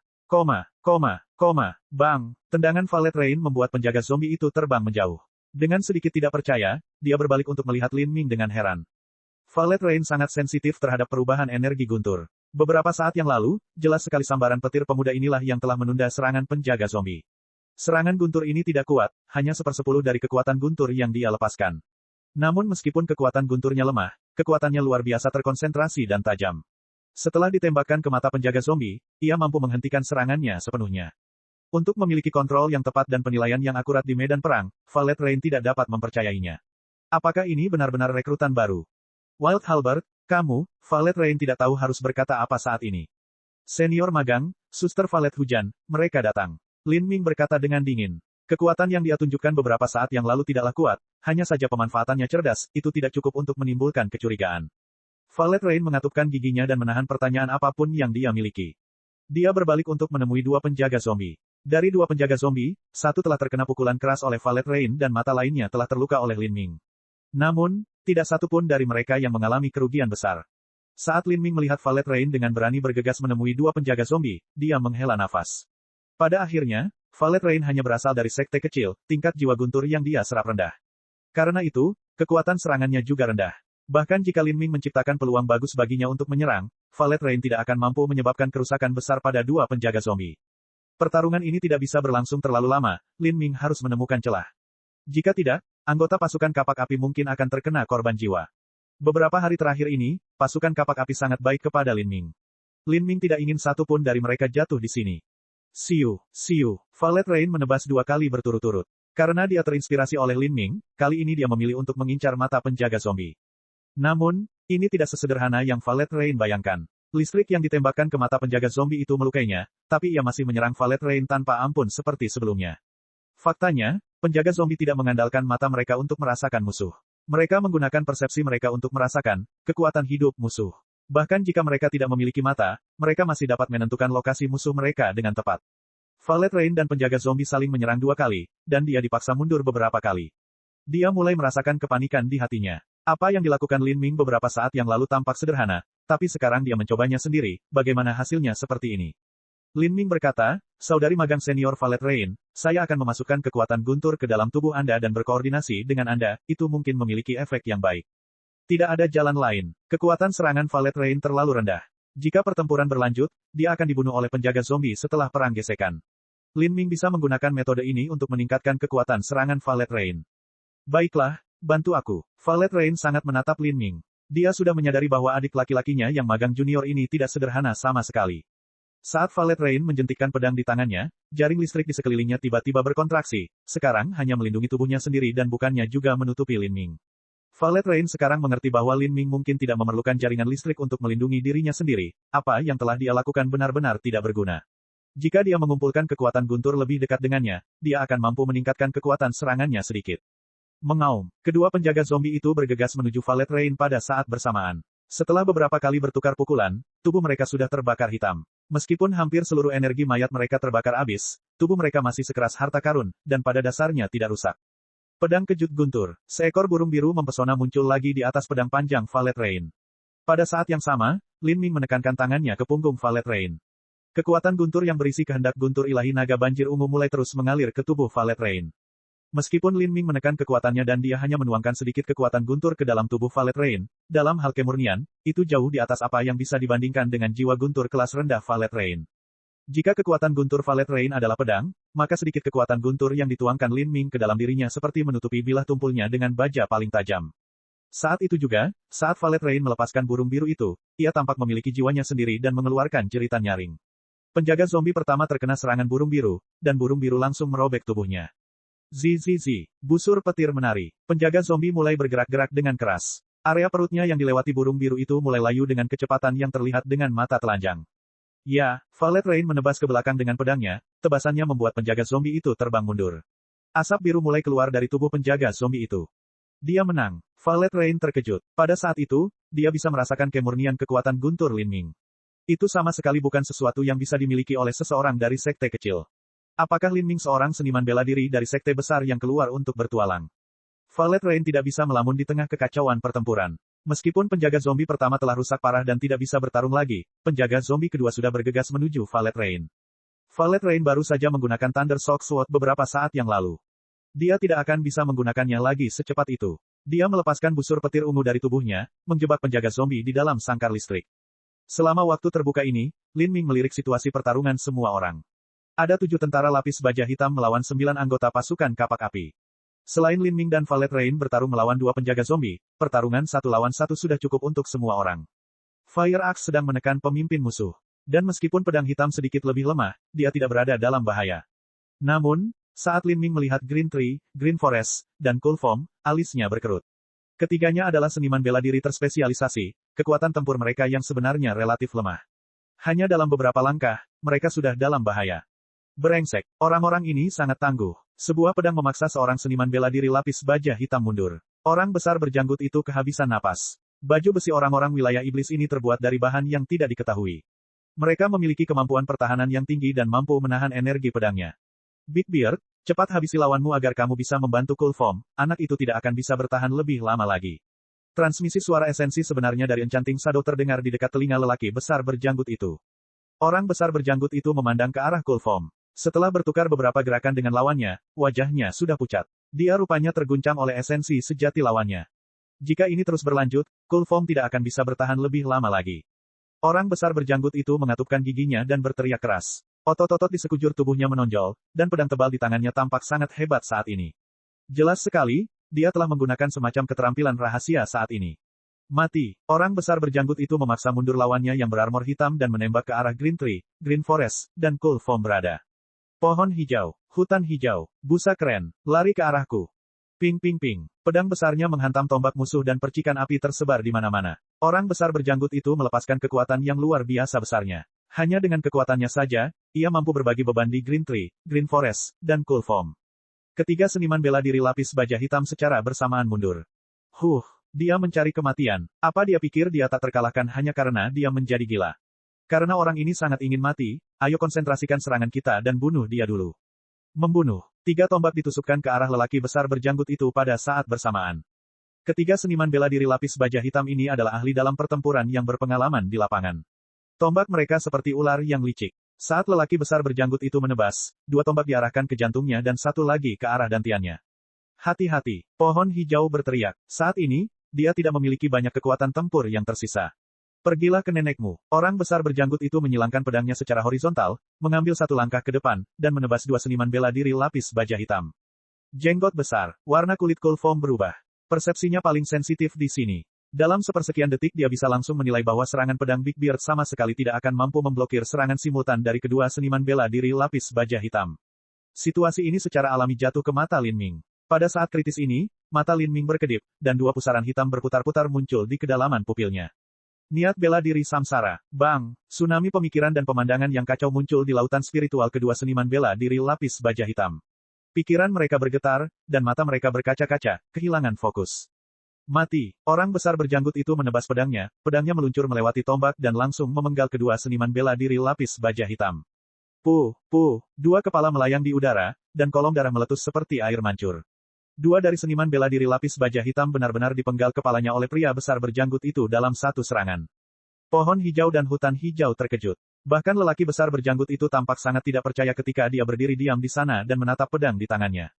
Bang. Tendangan Valet Rain membuat penjaga zombie itu terbang menjauh. Dengan sedikit tidak percaya, dia berbalik untuk melihat Lin Ming dengan heran. Valet Rain sangat sensitif terhadap perubahan energi guntur. Beberapa saat yang lalu, jelas sekali sambaran petir pemuda inilah yang telah menunda serangan penjaga zombie. Serangan guntur ini tidak kuat, hanya 1/10 dari kekuatan guntur yang dia lepaskan. Namun meskipun kekuatan gunturnya lemah, kekuatannya luar biasa terkonsentrasi dan tajam. Setelah ditembakkan ke mata penjaga zombie, ia mampu menghentikan serangannya sepenuhnya. Untuk memiliki kontrol yang tepat dan penilaian yang akurat di medan perang, Valet Rain tidak dapat mempercayainya. Apakah ini benar-benar rekrutan baru? Wild Halberd, kamu, Valet Rain tidak tahu harus berkata apa saat ini. Senior magang, Suster Valet Hujan, mereka datang. Lin Ming berkata dengan dingin. Kekuatan yang dia tunjukkan beberapa saat yang lalu tidaklah kuat, hanya saja pemanfaatannya cerdas, itu tidak cukup untuk menimbulkan kecurigaan. Valet Rain mengatupkan giginya dan menahan pertanyaan apapun yang dia miliki. Dia berbalik untuk menemui dua penjaga zombie. Dari dua penjaga zombie, satu telah terkena pukulan keras oleh Valet Rain dan mata lainnya telah terluka oleh Lin Ming. Namun, tidak satu pun dari mereka yang mengalami kerugian besar. Saat Lin Ming melihat Valet Rain dengan berani bergegas menemui dua penjaga zombie, dia menghela nafas. Pada akhirnya, Valet Rain hanya berasal dari sekte kecil, tingkat jiwa guntur yang dia serap rendah. Karena itu, kekuatan serangannya juga rendah. Bahkan jika Lin Ming menciptakan peluang bagus baginya untuk menyerang, Valet Rain tidak akan mampu menyebabkan kerusakan besar pada dua penjaga zombie. Pertarungan ini tidak bisa berlangsung terlalu lama, Lin Ming harus menemukan celah. Jika tidak, anggota pasukan kapak api mungkin akan terkena korban jiwa. Beberapa hari terakhir ini, pasukan kapak api sangat baik kepada Lin Ming. Lin Ming tidak ingin satu pun dari mereka jatuh di sini. Siu. Valet Rain menebas dua kali berturut-turut. Karena dia terinspirasi oleh Lin Ming, kali ini dia memilih untuk mengincar mata penjaga zombie. Namun, ini tidak sesederhana yang Valet Rain bayangkan. Listrik yang ditembakkan ke mata penjaga zombie itu melukainya, tapi ia masih menyerang Valet Rain tanpa ampun seperti sebelumnya. Faktanya, penjaga zombie tidak mengandalkan mata mereka untuk merasakan musuh. Mereka menggunakan persepsi mereka untuk merasakan kekuatan hidup musuh. Bahkan jika mereka tidak memiliki mata, mereka masih dapat menentukan lokasi musuh mereka dengan tepat. Valet Rain dan penjaga zombie saling menyerang dua kali, dan dia dipaksa mundur beberapa kali. Dia mulai merasakan kepanikan di hatinya. Apa yang dilakukan Lin Ming beberapa saat yang lalu tampak sederhana, tapi sekarang dia mencobanya sendiri, bagaimana hasilnya seperti ini. Lin Ming berkata, Saudari magang senior Valet Rain, saya akan memasukkan kekuatan guntur ke dalam tubuh Anda dan berkoordinasi dengan Anda, itu mungkin memiliki efek yang baik. Tidak ada jalan lain. Kekuatan serangan Valet Rain terlalu rendah. Jika pertempuran berlanjut, dia akan dibunuh oleh penjaga zombie setelah perang gesekan. Lin Ming bisa menggunakan metode ini untuk meningkatkan kekuatan serangan Valet Rain. Baiklah, bantu aku. Valet Rain sangat menatap Lin Ming. Dia sudah menyadari bahwa adik laki-lakinya yang magang junior ini tidak sederhana sama sekali. Saat Valet Rain menjentikkan pedang di tangannya, jaring listrik di sekelilingnya tiba-tiba berkontraksi, sekarang hanya melindungi tubuhnya sendiri dan bukannya juga menutupi Lin Ming. Valet Rain sekarang mengerti bahwa Lin Ming mungkin tidak memerlukan jaringan listrik untuk melindungi dirinya sendiri, apa yang telah dia lakukan benar-benar tidak berguna. Jika dia mengumpulkan kekuatan guntur lebih dekat dengannya, dia akan mampu meningkatkan kekuatan serangannya sedikit. Mengaum, kedua penjaga zombie itu bergegas menuju Valet Rain pada saat bersamaan. Setelah beberapa kali bertukar pukulan, tubuh mereka sudah terbakar hitam. Meskipun hampir seluruh energi mayat mereka terbakar habis, tubuh mereka masih sekeras harta karun, dan pada dasarnya tidak rusak. Pedang kejut guntur, seekor burung biru mempesona muncul lagi di atas pedang panjang Valet Rain. Pada saat yang sama, Lin Ming menekankan tangannya ke punggung Valet Rain. Kekuatan guntur yang berisi kehendak guntur ilahi naga banjir ungu mulai terus mengalir ke tubuh Valet Rain. Meskipun Lin Ming menekan kekuatannya dan dia hanya menuangkan sedikit kekuatan guntur ke dalam tubuh Valet Rain, dalam hal kemurnian, itu jauh di atas apa yang bisa dibandingkan dengan jiwa guntur kelas rendah Valet Rain. Jika kekuatan guntur Valet Rain adalah pedang, maka sedikit kekuatan guntur yang dituangkan Lin Ming ke dalam dirinya seperti menutupi bilah tumpulnya dengan baja paling tajam. Saat itu juga, saat Valet Rain melepaskan burung biru itu, ia tampak memiliki jiwanya sendiri dan mengeluarkan jeritan nyaring. Penjaga zombie pertama terkena serangan burung biru, dan burung biru langsung merobek tubuhnya. Zizizi. Busur petir menari. Penjaga zombie mulai bergerak-gerak dengan keras. Area perutnya yang dilewati burung biru itu mulai layu dengan kecepatan yang terlihat dengan mata telanjang. Ya, Violet Rain menebas ke belakang dengan pedangnya, tebasannya membuat penjaga zombie itu terbang mundur. Asap biru mulai keluar dari tubuh penjaga zombie itu. Dia menang. Violet Rain terkejut. Pada saat itu, dia bisa merasakan kemurnian kekuatan guntur Lin Ming. Itu sama sekali bukan sesuatu yang bisa dimiliki oleh seseorang dari sekte kecil. Apakah Lin Ming seorang seniman bela diri dari sekte besar yang keluar untuk bertualang? Violet Rain tidak bisa melamun di tengah kekacauan pertempuran. Meskipun penjaga zombie pertama telah rusak parah dan tidak bisa bertarung lagi, penjaga zombie kedua sudah bergegas menuju Violet Rain. Violet Rain baru saja menggunakan Thunder Shock Sword beberapa saat yang lalu. Dia tidak akan bisa menggunakannya lagi secepat itu. Dia melepaskan busur petir ungu dari tubuhnya, menjebak penjaga zombie di dalam sangkar listrik. Selama waktu terbuka ini, Lin Ming melirik situasi pertarungan semua orang. Ada 7 tentara lapis baja hitam melawan 9 anggota pasukan kapak api. Selain Lin Ming dan Violet Rain bertarung melawan 2 penjaga zombie, pertarungan 1 lawan 1 sudah cukup untuk semua orang. Fire Axe sedang menekan pemimpin musuh. Dan meskipun pedang hitam sedikit lebih lemah, dia tidak berada dalam bahaya. Namun, saat Lin Ming melihat Green Tree, Green Forest, dan Cool Foam, alisnya berkerut. Ketiganya adalah seniman bela diri terspesialisasi, kekuatan tempur mereka yang sebenarnya relatif lemah. Hanya dalam beberapa langkah, mereka sudah dalam bahaya. Brengsek, orang-orang ini sangat tangguh. Sebuah pedang memaksa seorang seniman bela diri lapis baja hitam mundur. Orang besar berjanggut itu kehabisan napas. Baju besi orang-orang wilayah iblis ini terbuat dari bahan yang tidak diketahui. Mereka memiliki kemampuan pertahanan yang tinggi dan mampu menahan energi pedangnya. Big Beard, cepat habisi lawanmu agar kamu bisa membantu Cool Foam, anak itu tidak akan bisa bertahan lebih lama lagi. Transmisi suara esensi sebenarnya dari Enchanting Shadow terdengar di dekat telinga lelaki besar berjanggut itu. Orang besar berjanggut itu memandang ke arah Cool Foam. Setelah bertukar beberapa gerakan dengan lawannya, wajahnya sudah pucat. Dia rupanya terguncang oleh esensi sejati lawannya. Jika ini terus berlanjut, Cool Foam tidak akan bisa bertahan lebih lama lagi. Orang besar berjanggut itu mengatupkan giginya dan berteriak keras. Otot-otot di sekujur tubuhnya menonjol, dan pedang tebal di tangannya tampak sangat hebat saat ini. Jelas sekali, dia telah menggunakan semacam keterampilan rahasia saat ini. Mati. Orang besar berjanggut itu memaksa mundur lawannya yang berarmor hitam dan menembak ke arah Green Tree, Green Forest, dan Cool Foam berada. Pohon hijau, hutan hijau, busa keren, lari ke arahku. Ping ping ping. Pedang besarnya menghantam tombak musuh dan percikan api tersebar di mana-mana. Orang besar berjanggut itu melepaskan kekuatan yang luar biasa besarnya. Hanya dengan kekuatannya saja, ia mampu berbagi beban di Green Tree, Green Forest, dan Cool Foam. Ketiga seniman bela diri lapis baja hitam secara bersamaan mundur. Dia mencari kematian. Apa dia pikir dia tak terkalahkan hanya karena dia menjadi gila? Karena orang ini sangat ingin mati, ayo konsentrasikan serangan kita dan bunuh dia dulu. Membunuh. 3 tombak ditusukkan ke arah lelaki besar berjanggut itu pada saat bersamaan. Ketiga seniman bela diri lapis baja hitam ini adalah ahli dalam pertempuran yang berpengalaman di lapangan. Tombak mereka seperti ular yang licik. Saat lelaki besar berjanggut itu menebas, 2 tombak diarahkan ke jantungnya dan 1 lagi ke arah dantiannya. Hati-hati, pohon hijau berteriak. Saat ini, dia tidak memiliki banyak kekuatan tempur yang tersisa. Pergilah ke nenekmu. Orang besar berjanggut itu menyilangkan pedangnya secara horizontal, mengambil 1 langkah ke depan, dan menebas 2 seniman bela diri lapis baja hitam. Jenggot besar, warna kulit Cool Foam berubah. Persepsinya paling sensitif di sini. Dalam sepersekian detik dia bisa langsung menilai bahwa serangan pedang Big Beard sama sekali tidak akan mampu memblokir serangan simultan dari kedua seniman bela diri lapis baja hitam. Situasi ini secara alami jatuh ke mata Lin Ming. Pada saat kritis ini, mata Lin Ming berkedip, dan 2 pusaran hitam berputar-putar muncul di kedalaman pupilnya. Niat bela diri samsara. Bang! Tsunami pemikiran dan pemandangan yang kacau muncul di lautan spiritual kedua seniman bela diri lapis baja hitam. Pikiran mereka bergetar, dan mata mereka berkaca-kaca, kehilangan fokus. Mati. Orang besar berjanggut itu menebas pedangnya meluncur melewati tombak dan langsung memenggal kedua seniman bela diri lapis baja hitam. 2 kepala melayang di udara, dan kolom darah meletus seperti air mancur. 2 dari seniman bela diri lapis baja hitam benar-benar dipenggal kepalanya oleh pria besar berjanggut itu dalam 1 serangan. Pohon hijau dan hutan hijau terkejut. Bahkan lelaki besar berjanggut itu tampak sangat tidak percaya ketika dia berdiri diam di sana dan menatap pedang di tangannya.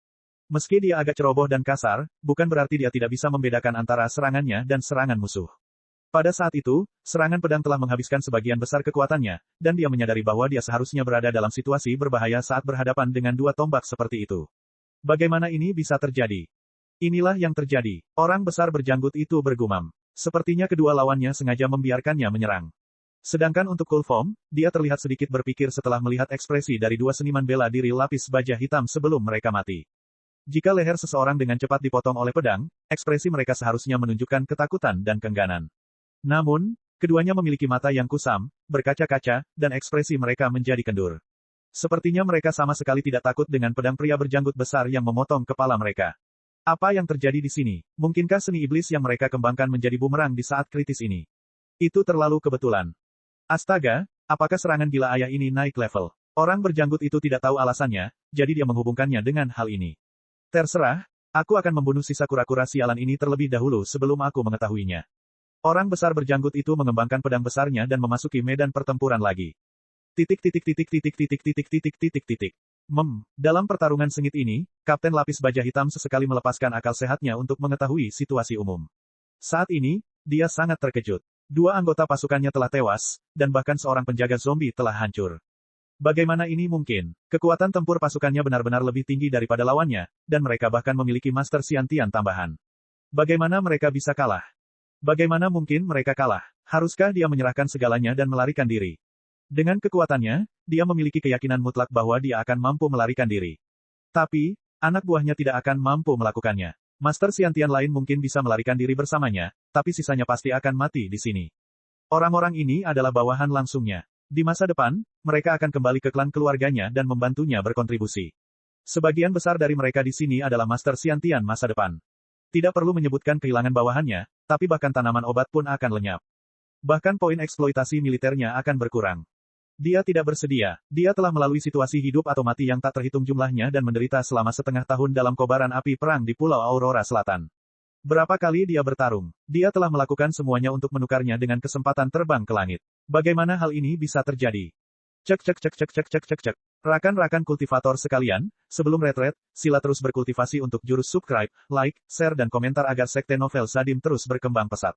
Meski dia agak ceroboh dan kasar, bukan berarti dia tidak bisa membedakan antara serangannya dan serangan musuh. Pada saat itu, serangan pedang telah menghabiskan sebagian besar kekuatannya, dan dia menyadari bahwa dia seharusnya berada dalam situasi berbahaya saat berhadapan dengan 2 tombak seperti itu. Bagaimana ini bisa terjadi? Inilah yang terjadi. Orang besar berjanggut itu bergumam. Sepertinya kedua lawannya sengaja membiarkannya menyerang. Sedangkan untuk Cool Foam, dia terlihat sedikit berpikir setelah melihat ekspresi dari 2 seniman bela diri lapis baja hitam sebelum mereka mati. Jika leher seseorang dengan cepat dipotong oleh pedang, ekspresi mereka seharusnya menunjukkan ketakutan dan kengganan. Namun, keduanya memiliki mata yang kusam, berkaca-kaca, dan ekspresi mereka menjadi kendur. Sepertinya mereka sama sekali tidak takut dengan pedang pria berjanggut besar yang memotong kepala mereka. Apa yang terjadi di sini? Mungkinkah seni iblis yang mereka kembangkan menjadi bumerang di saat kritis ini? Itu terlalu kebetulan. Astaga, apakah serangan gila ayah ini naik level? Orang berjanggut itu tidak tahu alasannya, jadi dia menghubungkannya dengan hal ini. Terserah, aku akan membunuh sisa kura-kura sialan ini terlebih dahulu sebelum aku mengetahuinya. Orang besar berjanggut itu mengembangkan pedang besarnya dan memasuki medan pertempuran lagi. Dalam pertarungan sengit ini, Kapten Lapis Baja Hitam sesekali melepaskan akal sehatnya untuk mengetahui situasi umum. Saat ini, dia sangat terkejut. 2 anggota pasukannya telah tewas, dan bahkan seorang penjaga zombie telah hancur. Bagaimana ini mungkin? Kekuatan tempur pasukannya benar-benar lebih tinggi daripada lawannya, dan mereka bahkan memiliki Master Xiantian tambahan. Bagaimana mereka bisa kalah? Bagaimana mungkin mereka kalah? Haruskah dia menyerahkan segalanya dan melarikan diri? Dengan kekuatannya, dia memiliki keyakinan mutlak bahwa dia akan mampu melarikan diri. Tapi, anak buahnya tidak akan mampu melakukannya. Master Xiantian lain mungkin bisa melarikan diri bersamanya, tapi sisanya pasti akan mati di sini. Orang-orang ini adalah bawahan langsungnya. Di masa depan, mereka akan kembali ke klan keluarganya dan membantunya berkontribusi. Sebagian besar dari mereka di sini adalah Master Xiantian masa depan. Tidak perlu menyebutkan kehilangan bawahannya, tapi bahkan tanaman obat pun akan lenyap. Bahkan poin eksploitasi militernya akan berkurang. Dia tidak bersedia. Dia telah melalui situasi hidup atau mati yang tak terhitung jumlahnya dan menderita selama setengah tahun dalam kobaran api perang di Pulau Aurora Selatan. Berapa kali dia bertarung? Dia telah melakukan semuanya untuk menukarnya dengan kesempatan terbang ke langit. Bagaimana hal ini bisa terjadi? Cek. Rakan-rakan kultivator sekalian, sebelum retret, sila terus berkultivasi untuk jurus subscribe, like, share dan komentar agar sekte novel Sadim terus berkembang pesat.